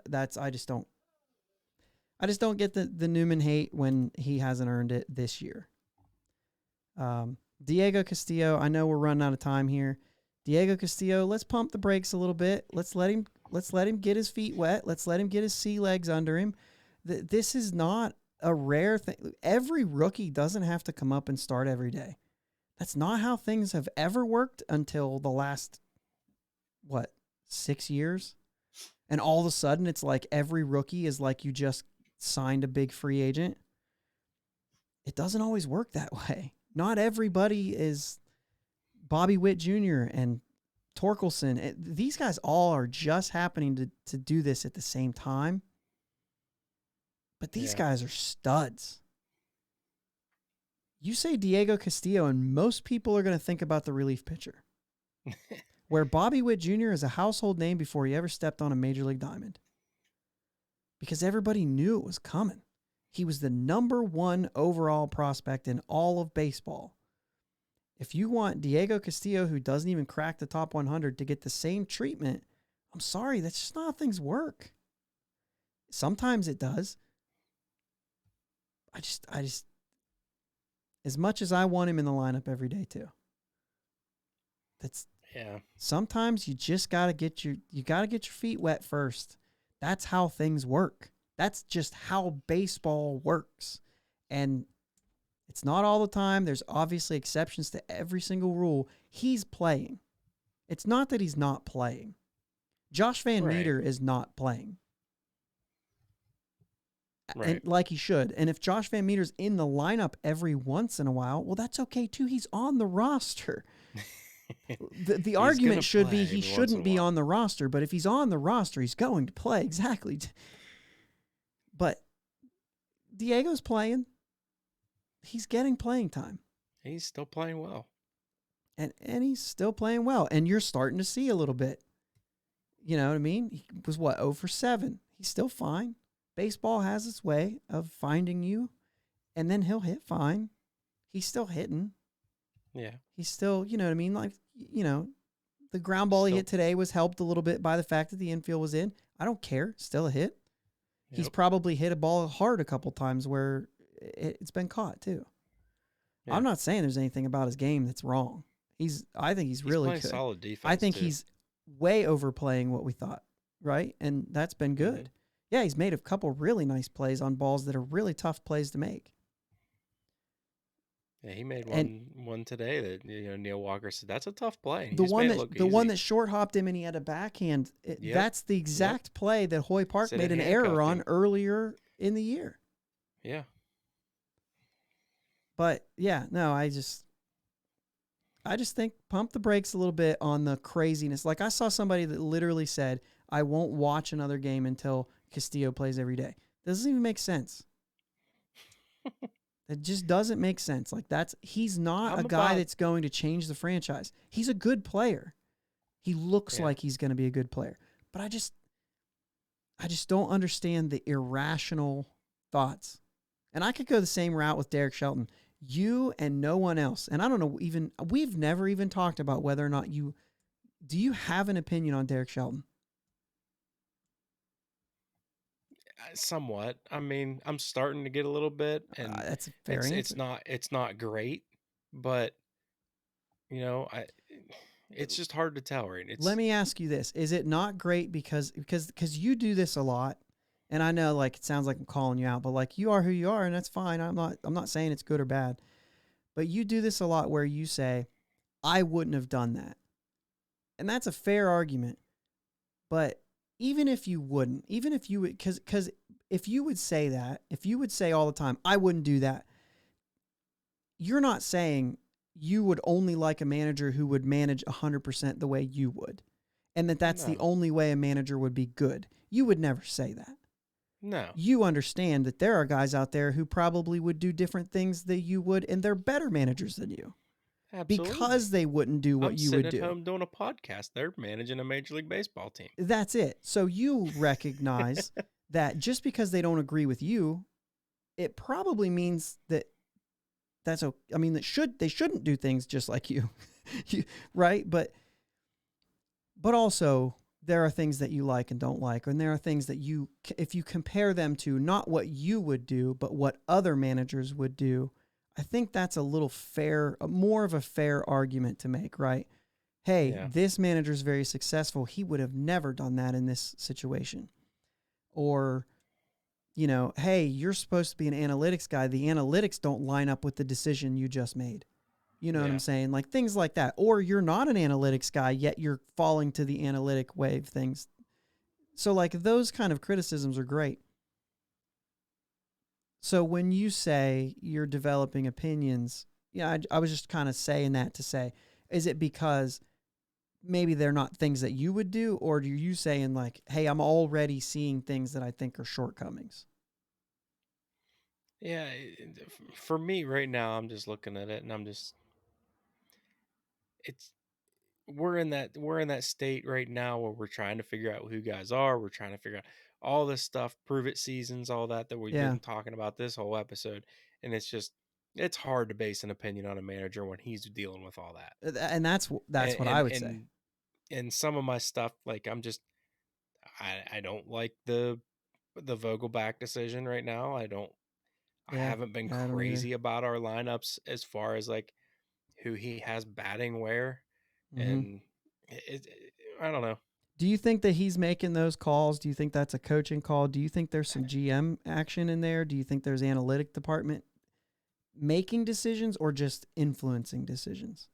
don't get the Newman hate when he hasn't earned it this year. Diego Castillo, I know we're running out of time here. Diego Castillo, let's pump the brakes a little bit. Let's let him get his feet wet. Let's let him get his sea legs under him. This is not a rare thing. Every rookie doesn't have to come up and start every day. That's not how things have ever worked until the last 6 years. And all of a sudden it's like every rookie is like you just signed a big free agent. It doesn't always work that way. Not everybody is Bobby Witt Jr. and Torkelson. These guys all are just happening to do this at the same time. But these Yeah. guys are studs. You say Diego Castillo, and most people are going to think about the relief pitcher. Where Bobby Witt Jr. is a household name before he ever stepped on a major league diamond. Because everybody knew it was coming. He was the number 1 overall prospect in all of baseball. If you want Diego Castillo, who doesn't even crack the top 100, to get the same treatment, I'm sorry, that's just not how things work. Sometimes it does. I just, as much as I want him in the lineup every day too. Yeah. Sometimes you just gotta get your feet wet first. That's how things work. That's just how baseball works. And it's not all the time. There's obviously exceptions to every single rule. He's playing. It's not that he's not playing. Josh Van Right. Meter is not playing. And Right. like he should. And if Josh Van Meter's in the lineup every once in a while, well, that's okay too. He's on the roster. The argument should be he shouldn't be on the roster, but if he's on the roster, he's going to play. Exactly. But Diego's playing. He's getting playing time. He's still playing well. And he's still playing well. And you're starting to see a little bit. You know what I mean? He was 0 for 7. He's still fine. Baseball has its way of finding you, and then he'll hit fine. He's still hitting. Yeah. He's still, you know what I mean? Like, the ground ball he hit today was helped a little bit by the fact that the infield was in. I don't care. Still a hit. He's Yep. probably hit a ball hard a couple times where it's been caught too. I'm Yeah. not saying there's anything about his game that's wrong. I think he's He's really playing good. solid I defense think too. he's way overplaying what we thought, right? And that's been Mm-hmm. good. Yeah, he's made a couple really nice plays on balls that are really tough plays to make. Yeah, he made And one today that Neil Walker said that's a tough play. He the just one made it that look the one easy. that short hopped him and he had a backhand, Yep. that's the Yep. exact play that Hoy Park Said made it an error handcuffed on him. earlier in the year. Yeah. But yeah, no, I just think pump the brakes a little bit on the craziness. Like I saw somebody that literally said, I won't watch another game until Castillo plays every day. Doesn't even make sense. It just doesn't make sense. Like he's not a I'm guy about that's going to change the franchise. He's a good player. He looks yeah. like he's going to be a good player. But I just don't understand the irrational thoughts. And I could go the same route with Derek Shelton. You and no one else. And I don't know, we've never even talked about whether or not do you have an opinion on Derek Shelton? Somewhat. I mean, I'm starting to get a little bit, and That's a fair answer. it's not great, but I it's just hard to tell, right? Let It's me ask you this. Is it not great because you do this a lot? And I know like it sounds like I'm calling you out, but like you are who you are and that's fine. I'm not saying it's good or bad. But you do this a lot where you say, I wouldn't have done that. And that's a fair argument. But even if you wouldn't, even if you would, because if you would say that, if you would say all the time, I wouldn't do that, you're not saying you would only like a manager who would manage 100% the way you would. And that's the no, only way a manager would be good. You would never say that. no, You understand that there are guys out there who probably would do different things than you would, and they're better managers than you absolutely. because they wouldn't do what I'm you sitting would at do. home doing a podcast. They're managing a Major League Baseball team. That's it. So you recognize that just because they don't agree with you, it probably means that that's okay. I mean, they shouldn't do things just like you, right? But also there are things that you like and don't like, and there are things that if you compare them to not what you would do, but what other managers would do, I think that's a little more of a fair argument to make, right? Hey, Yeah. this manager's very successful. He would have never done that in this situation. Or, hey, you're supposed to be an analytics guy. The analytics don't line up with the decision you just made. You know what I'm Yeah. saying? Like things like that. Or you're not an analytics guy, yet you're falling to the analytic way of things. So, like, those kind of criticisms are great. So, when you say you're developing opinions, yeah, I was just kind of saying that to say, is it because maybe they're not things that you would do? Or are you saying, like, hey, I'm already seeing things that I think are shortcomings? Yeah. For me right now, I'm just looking at it and it's we're in that state right now where we're trying to figure out who guys are. We're trying to figure out all this stuff, prove it seasons, all that we've Yeah. been talking about this whole episode. And it's hard to base an opinion on a manager when he's dealing with all that. And that's And what I would say. and some of my stuff, like I don't like the Vogelback decision right now. I Yeah. haven't been Yeah, I don't either. crazy about our lineups as far as like who he has batting where, Mm-hmm. and I don't know. Do you think that he's making those calls? Do you think that's a coaching call? Do you think there's some GM action in there? Do you think there's analytic department making decisions or just influencing decisions?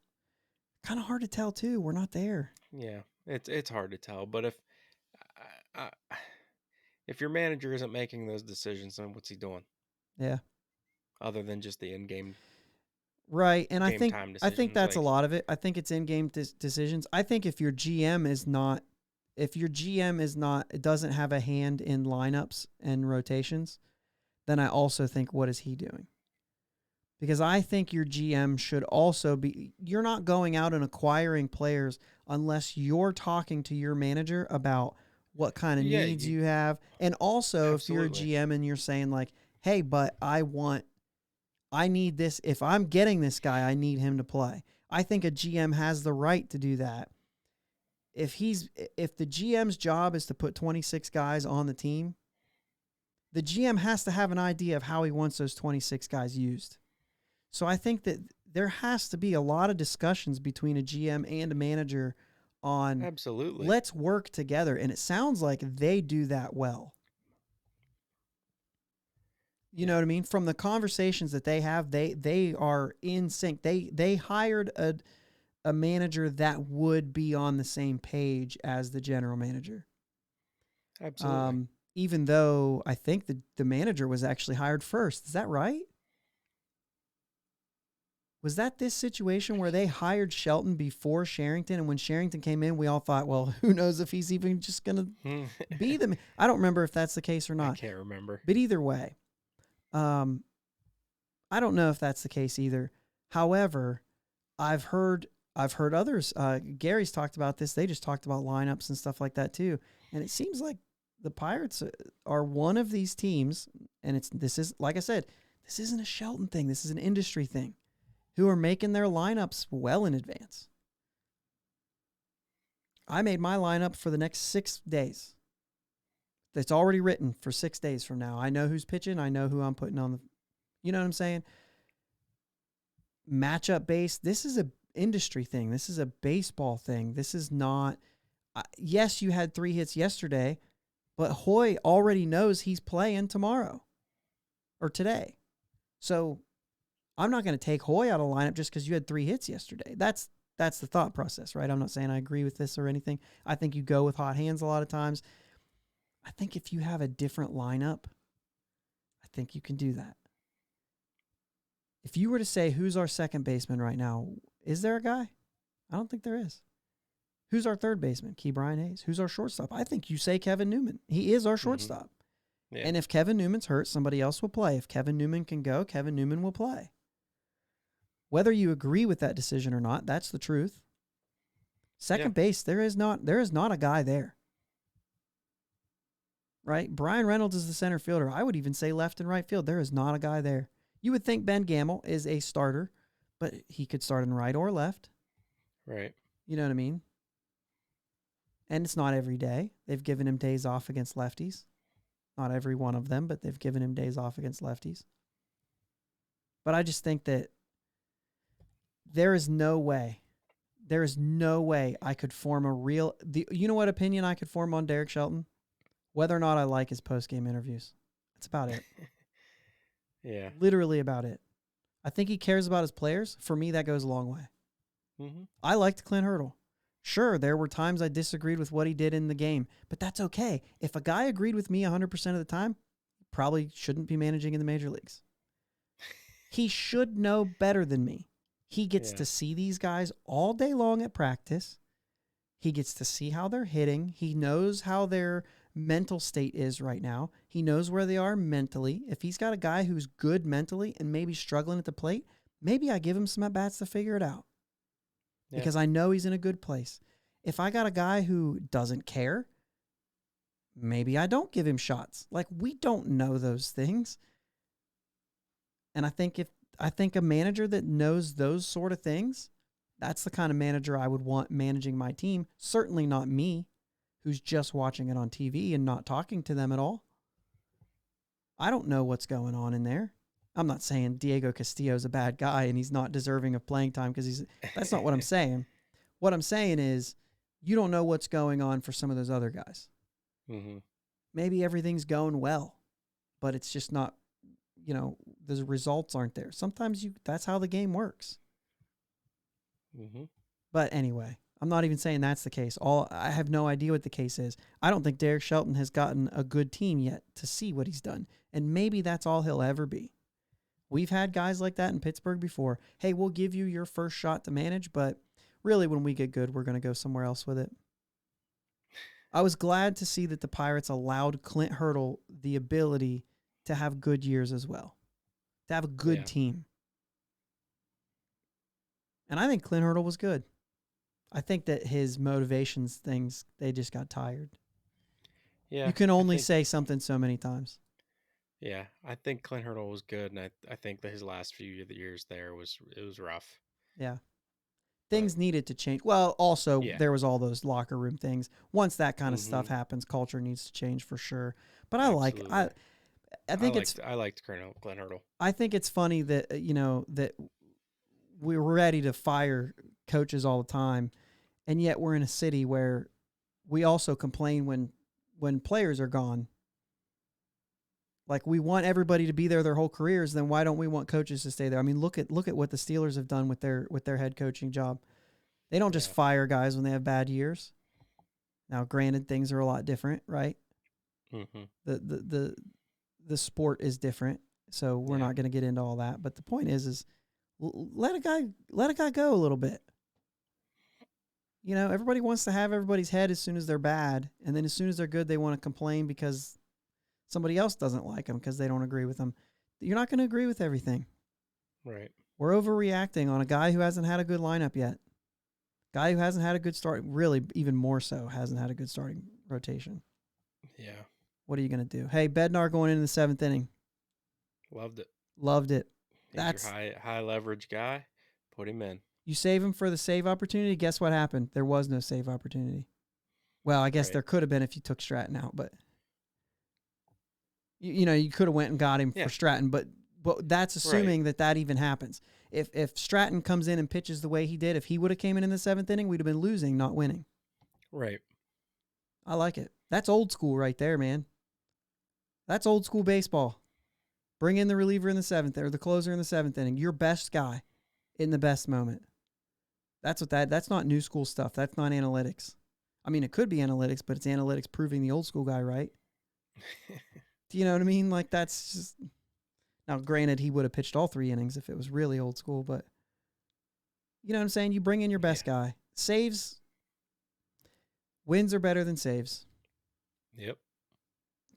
Kind of hard to tell too. We're not there. Yeah, it's hard to tell, but if your manager isn't making those decisions, then what's he doing Yeah. other than just the in-game Right. And game time I think decisions? that's a Like, lot of it. I think it's in-game decisions. I think if your GM is not it doesn't have a hand in lineups and rotations, then I also think what is he doing? Because I think your GM should also be, you're not going out and acquiring players unless you're talking to your manager about what kind of yeah, needs you have. And also, if you're a absolutely. GM and you're saying, like, hey, but I need this. If I'm getting this guy, I need him to play. I think a GM has the right to do that. If the GM's job is to put 26 guys on the team, The GM has to have an idea of how he wants those 26 guys used. So I think that there has to be a lot of discussions between a GM and a manager on Absolutely. let's work together. And it sounds like they do that well. You know what I mean? From the conversations that they have, they are in sync. They hired a manager that would be on the same page as the general manager. Absolutely. Even though I think the manager was actually hired first. Is that right? Was that this situation where they hired Shelton before Sherrington, and when Sherrington came in, we all thought, well, who knows if he's even just going to be the. I don't remember if that's the case or I not. can't remember. But either way, I don't know if that's the case either. However, I've heard others. Gary's talked about this. They just talked about lineups and stuff like that too. And it seems like the Pirates are one of these teams, and this is like I said, this isn't a Shelton thing. This is an industry thing, who are making their lineups well in advance. I made my lineup for the next 6 days. That's already written for 6 days from now. I know who's pitching. I know who I'm putting on the. You know what I'm saying? Matchup based. This is a industry thing. This is a baseball thing. This is not. Yes, you had 3 hits yesterday, but Hoy already knows he's playing tomorrow or today. So I'm not going to take Hoy out of lineup just because you had 3 hits yesterday. That's the thought process, right? I'm not saying I agree with this or anything. I think you go with hot hands a lot of times. I think if you have a different lineup, I think you can do that. If you were to say, who's our second baseman right now? Is there a guy? I don't think there is. Who's our third baseman? Key Brian Hayes. Who's our shortstop? I think you say Kevin Newman. He is our shortstop. Mm-hmm. Yeah. And if Kevin Newman's hurt, somebody else will play. If Kevin Newman can go, Kevin Newman will play. Whether you agree with that decision or not, that's the truth. Second base, there is not a guy there. Right? Brian Reynolds is the center fielder. I would even say left and right field. There is not a guy there. You would think Ben Gamble is a starter, but he could start in right or left. Right. You know what I mean? And it's not every day. They've given him days off against lefties. Not every one of them, but they've given him days off against lefties. But I just think that there is no way I could form a real. You know what opinion I could form on Derek Shelton? Whether or not I like his post-game interviews. That's about it. Yeah. Literally about it. I think he cares about his players. For me, that goes a long way. Mm-hmm. I liked Clint Hurdle. Sure, there were times I disagreed with what he did in the game, but that's okay. If a guy agreed with me 100% of the time, probably shouldn't be managing in the major leagues. He should know better than me. He gets to see these guys all day long at practice. He gets to see how they're hitting. He knows how their mental state is right now. He knows where they are mentally. If he's got a guy who's good mentally and maybe struggling at the plate, maybe I give him some at-bats to figure it out. Yeah. Because I know he's in a good place. If I got a guy who doesn't care, maybe I don't give him shots. Like, we don't know those things. And I think a manager that knows those sort of things, that's the kind of manager I would want managing my team. Certainly not me, who's just watching it on TV and not talking to them at all. I don't know what's going on in there. I'm not saying Diego Castillo's a bad guy and he's not deserving of playing time because that's not what I'm saying. What I'm saying is you don't know what's going on for some of those other guys. Mm-hmm. Maybe everything's going well, but it's just not, the results aren't there. Sometimes that's how the game works. Mm-hmm. But anyway, I'm not even saying that's the case. I have no idea what the case is. I don't think Derek Shelton has gotten a good team yet to see what he's done. And maybe that's all he'll ever be. We've had guys like that in Pittsburgh before. Hey, we'll give you your first shot to manage, but really when we get good, we're going to go somewhere else with it. I was glad to see that the Pirates allowed Clint Hurdle the ability to have good years as well, to have a good team. And I think Clint Hurdle was good. I think that his motivations things, they just got tired. Yeah, you can only say something so many times. Yeah, I think Clint Hurdle was good, and I think that his last few years there was rough. Yeah. Things needed to change. Well, also, there was all those locker room things. Once that kind of stuff happens, culture needs to change for sure. But I think it's I liked Colonel Glenn Hurdle. I think it's funny that that we're ready to fire coaches all the time, and yet we're in a city where we also complain when players are gone. Like, we want everybody to be there their whole careers, then why don't we want coaches to stay there? I mean, look at what the Steelers have done with their head coaching job. They don't just Yeah. fire guys when they have bad years. Now, granted, things are a lot different, right? Mm-hmm. The sport is different, so we're Yeah. not going to get into all that. But the point is let a guy go a little bit. Everybody wants to have everybody's head as soon as they're bad, and then as soon as they're good, they want to complain because somebody else doesn't like them because they don't agree with them. You're not going to agree with everything. Right. We're overreacting on a guy who hasn't had a good lineup yet. Guy who hasn't had a good start, really, even more so, hasn't had a good starting rotation. Yeah. What are you going to do? Hey, Bednar going into the 7th inning. Loved it. Loved it. He's your high leverage guy. Put him in. You save him for the save opportunity. Guess what happened? There was no save opportunity. Well, I guess Right. there could have been if you took Stratton out, but you could have went and got him Yeah. for Stratton, but that's assuming that even happens. If Stratton comes in and pitches the way he did, if he would have came in the 7th inning, we'd have been losing, not winning. Right. I like it. That's old school right there, man. That's old school baseball. Bring in the reliever in the 7th or the closer in the 7th inning. Your best guy in the best moment. That's not new school stuff. That's not analytics. I mean, it could be analytics, but it's analytics proving the old school guy right. Do you know what I mean? Like, that's just... Now, granted, he would have pitched all 3 innings if it was really old school, but you know what I'm saying? You bring in your best guy. Wins are better than saves. Yep.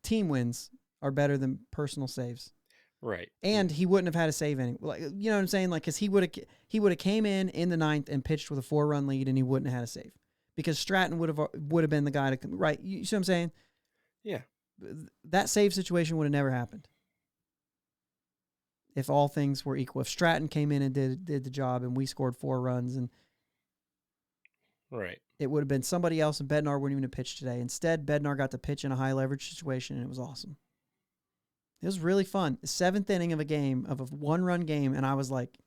Team wins are better than personal saves. Right. And he wouldn't have had a save any. Like, you know what I'm saying? Like, because he would have came in the 9th and pitched with a 4-run lead, and he wouldn't have had a save because Stratton would have been the guy to come. Right? You see what I'm saying? Yeah. That save situation would have never happened if all things were equal. If Stratton came in and did the job, and we scored 4 runs, and right, it would have been somebody else, and Bednar wouldn't even have pitched today. Instead, Bednar got to pitch in a high leverage situation, and it was awesome. It was really fun. The 7th inning of a 1-run game, and I was like,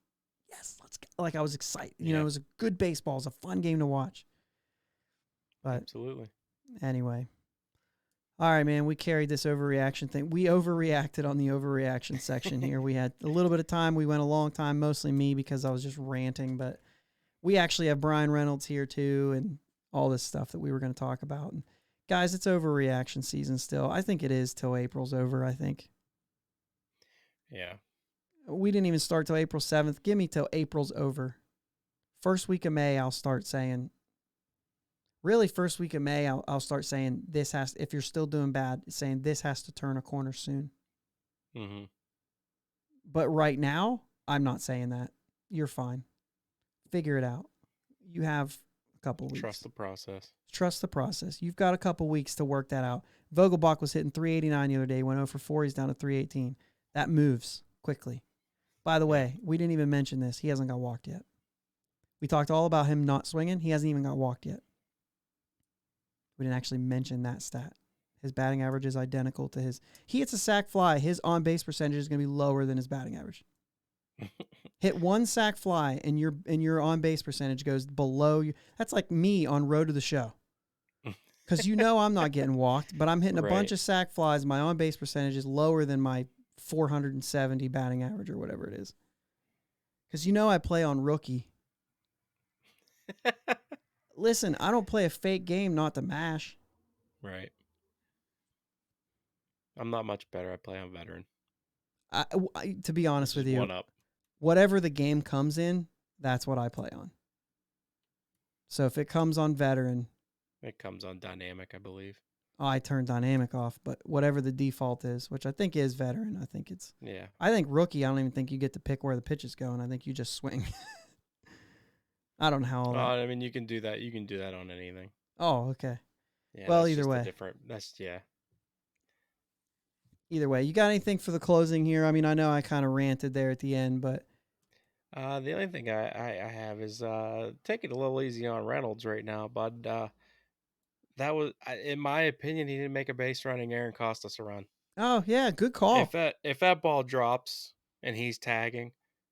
yes, let's go. Like, I was excited. It was a good baseball. It was a fun game to watch. But absolutely. Anyway. All right, man, we carried this overreaction thing. We overreacted on the overreaction section here. We had a little bit of time. We went a long time, mostly me because I was just ranting. But we actually have Brian Reynolds here, too, and all this stuff that we were going to talk about. And guys, it's overreaction season still. I think it is till April's over, I think. Yeah. We didn't even start till April 7th. Give me till April's over. First week of May, I'll start saying... Really, first week of May, I'll start saying this has... If you're still doing bad, saying this has to turn a corner soon. Mm-hmm. But right now, I'm not saying that. You're fine. Figure it out. You have a couple weeks. Trust the process. Trust the process. You've got a couple weeks to work that out. Vogelbach was hitting 389 the other day. Went 0 for 4. He's down to 318. That moves quickly. By the way, we didn't even mention this. He hasn't got walked yet. We talked all about him not swinging. He hasn't even got walked yet. We didn't actually mention that stat. His batting average is identical to his. He hits a sac fly. His on-base percentage is going to be lower than his batting average. Hit one sac fly, and your on-base percentage goes below you. That's like me on Road to the Show. Because I'm not getting walked, but I'm hitting a bunch of sac flies. My on-base percentage is lower than my 470 batting average or whatever it is. Because I play on rookie. Listen, I don't play a fake game not to mash. Right. I'm not much better. I play on veteran. To be honest with you, one up. Whatever the game comes in, that's what I play on. So if it comes on veteran... It comes on dynamic, I believe. I turn dynamic off, but whatever the default is, which I think is veteran, I think it's... Yeah. I think rookie, I don't even think you get to pick where the pitch is going. I think you just swing. I don't know how all that... I mean, you can do that. You can do that on anything. Oh, okay. Yeah, well, either way. Either way. You got anything for the closing here? I mean, I know I kind of ranted there at the end, but... The only thing I have is take it a little easy on Reynolds right now, bud. That was, in my opinion, he didn't make a base running error and cost us a run. Oh yeah, good call. If that ball drops and he's tagging,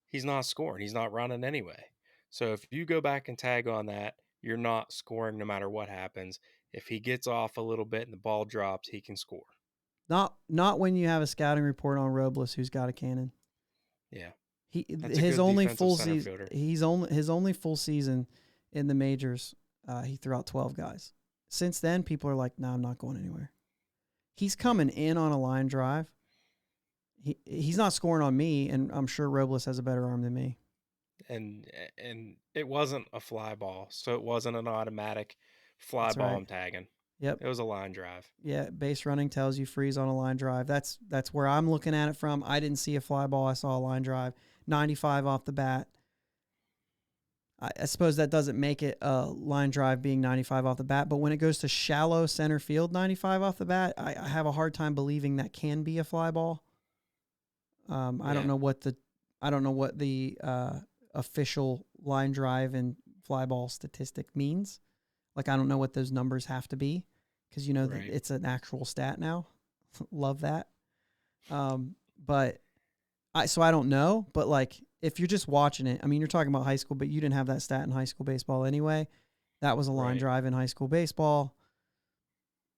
he's not scoring. He's not running anyway. So if you go back and tag on that, you're not scoring no matter what happens. If he gets off a little bit and the ball drops, he can score. Not when you have a scouting report on Robles who's got a cannon. Yeah. He That's a his good only defensive full center season. fielder. His only full season in the majors. He threw out 12 guys. Since then, people are like, "No, I'm not going anywhere." He's coming in on a line drive. He's not scoring on me, and I'm sure Robles has a better arm than me. And it wasn't a fly ball, so it wasn't an automatic fly That's ball right. I'm tagging. Yep. It was a line drive. Yeah, base running tells you freeze on a line drive. That's where I'm looking at it from. I didn't see a fly ball. I saw a line drive, 95 off the bat. I suppose that doesn't make it a line drive being 95 off the bat, but when it goes to shallow center field 95 off the bat, I have a hard time believing that can be a fly ball. I don't Yeah. know what the official line drive and fly ball statistic means. Like I don't know what those numbers have to be because you know that Right. it's an actual stat now. Love that. But I don't know, but like if you're just watching it, I mean, you're talking about high school, but you didn't have that stat in high school baseball anyway. That was a line Right. drive in high school baseball.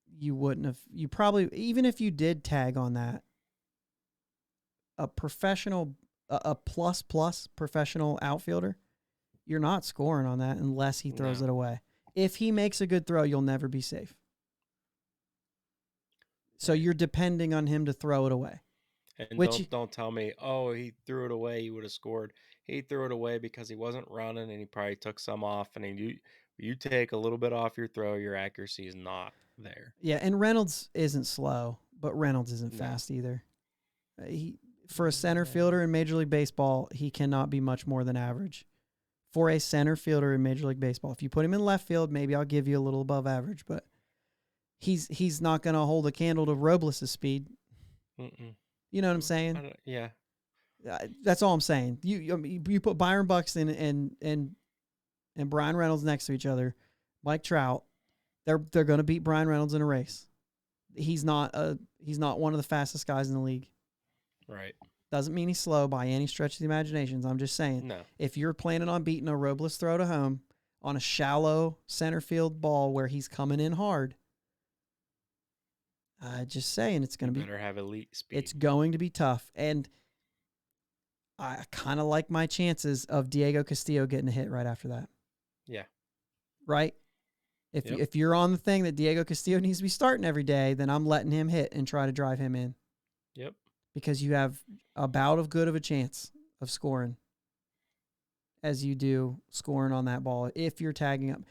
You wouldn't have, you probably, even if you did tag on that, a professional, a plus professional outfielder, you're not scoring on that unless he throws No. it away. If he makes a good throw, you'll never be safe. So Right. you're depending on him to throw it away, And which don't tell me, oh, he threw it away, he would have scored. He threw it away because he wasn't running and he probably took some off. And you take a little bit off your throw, your accuracy is not there. yeah, and Reynolds isn't slow, but Reynolds isn't No. fast either. He for a center fielder in Major League Baseball, he cannot be much more than average. For a center fielder in Major League Baseball, if you put him in left field, maybe I'll give you a little above average, but he's not going to hold a candle to Robles' speed. Mm-mm. You know what I'm saying? Yeah. That's all I'm saying. You put Byron Buxton and Brian Reynolds next to each other, Mike Trout, they're going to beat Brian Reynolds in a race. He's not one of the fastest guys in the league. Right. Doesn't mean he's slow by any stretch of the imaginations. I'm just saying, No. if you're planning on beating a Robles throw to home on a shallow center field ball where he's coming in hard, just saying it's You going to be better have elite speed. it's going to be tough. And I kind of like my chances of Diego Castillo getting a hit right after that. Yeah. Right? Yep. If you're on the thing that Diego Castillo needs to be starting every day, then I'm letting him hit and try to drive him in. Yep. Because you have about as good of a chance of scoring as you do scoring on that ball if you're tagging up.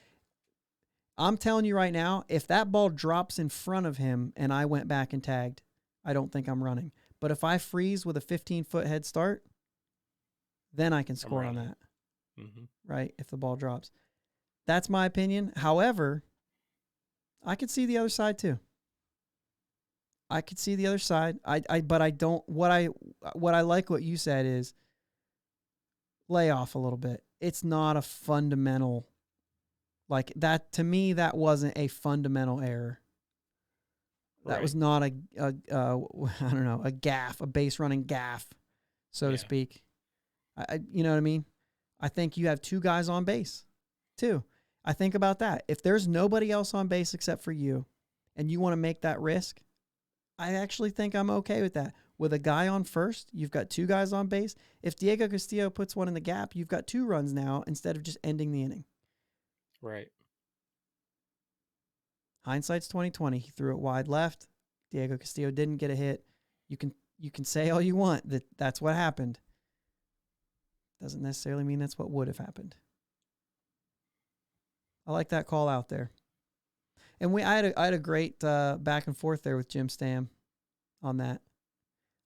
I'm telling you right now, if that ball drops in front of him and I went back and tagged, I don't think I'm running. But if I freeze with a 15-foot head start, then I can score on that, right? If the ball drops. That's my opinion. However, I could see the other side too. I could see the other side. But I don't. What I like what you said is lay off a little bit. It's not a fundamental, like that to me. That wasn't a fundamental error. That was not a I don't know, a gaff, a base running gaff, so to speak. You know what I mean? I think you have two guys on base, too. I think about that. If there's nobody else on base except for you, and you want to make that risk, I actually think I'm okay with that. With a guy on first, you've got two guys on base. If Diego Castillo puts one in the gap, you've got 2 runs now instead of just ending the inning. Right. Hindsight's 2020. He threw it wide left. Diego Castillo didn't get a hit. You can say all you want that that's what happened. Doesn't necessarily mean that's what would have happened. I like that call out there. And I had a great back and forth there with Jim Stam on that.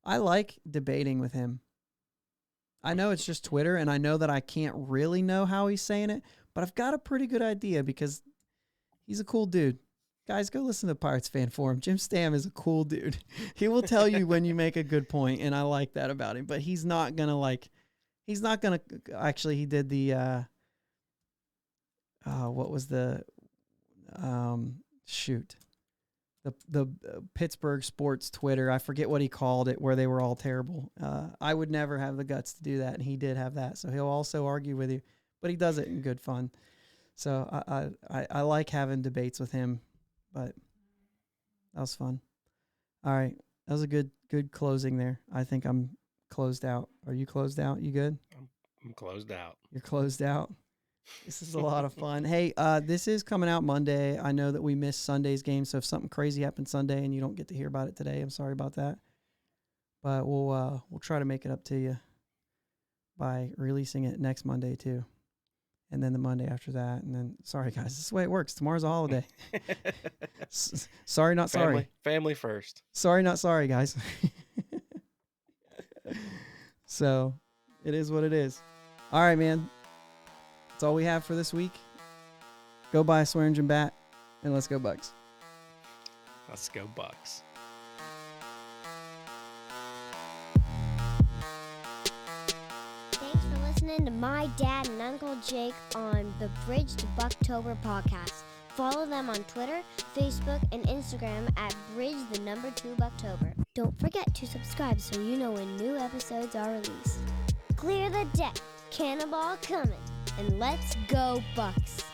I like debating with him. I know it's just Twitter, and I know that I can't really know how he's saying it, but I've got a pretty good idea because he's a cool dude. Guys, go listen to Pirates Fan Forum. Jim Stam is a cool dude. He will tell you when you make a good point, and I like that about him. But he's not going to actually, he did the, what was the, the Pittsburgh sports Twitter. I forget what he called it, where they were all terrible. I would never have the guts to do that, and he did have that. So he'll also argue with you, but he does it in good fun. So I like having debates with him, but that was fun. All right, that was a good closing there. I think I'm closed out. Are you closed out? You good? I'm closed out. You're closed out. This is a lot of fun. Hey, this is coming out Monday. I know that we missed Sunday's game, so if something crazy happened Sunday and you don't get to hear about it today, I'm sorry about that. But we'll try to make it up to you by releasing it next Monday too, and then the Monday after that, and then sorry guys, this is the way it works. Tomorrow's a holiday. Sorry, not sorry. Family first. Sorry, not sorry, guys. So it is what it is. All right, man. That's all we have for this week. Go buy a Swearingen bat, and let's go Bucks. Let's go Bucks. Thanks for listening to my dad and Uncle Jake on the Bridge to Buctober podcast. Follow them on Twitter, Facebook, and Instagram at Bridge2Buctober. Don't forget to subscribe so you know when new episodes are released. Clear the deck, cannonball coming, and let's go Bucks!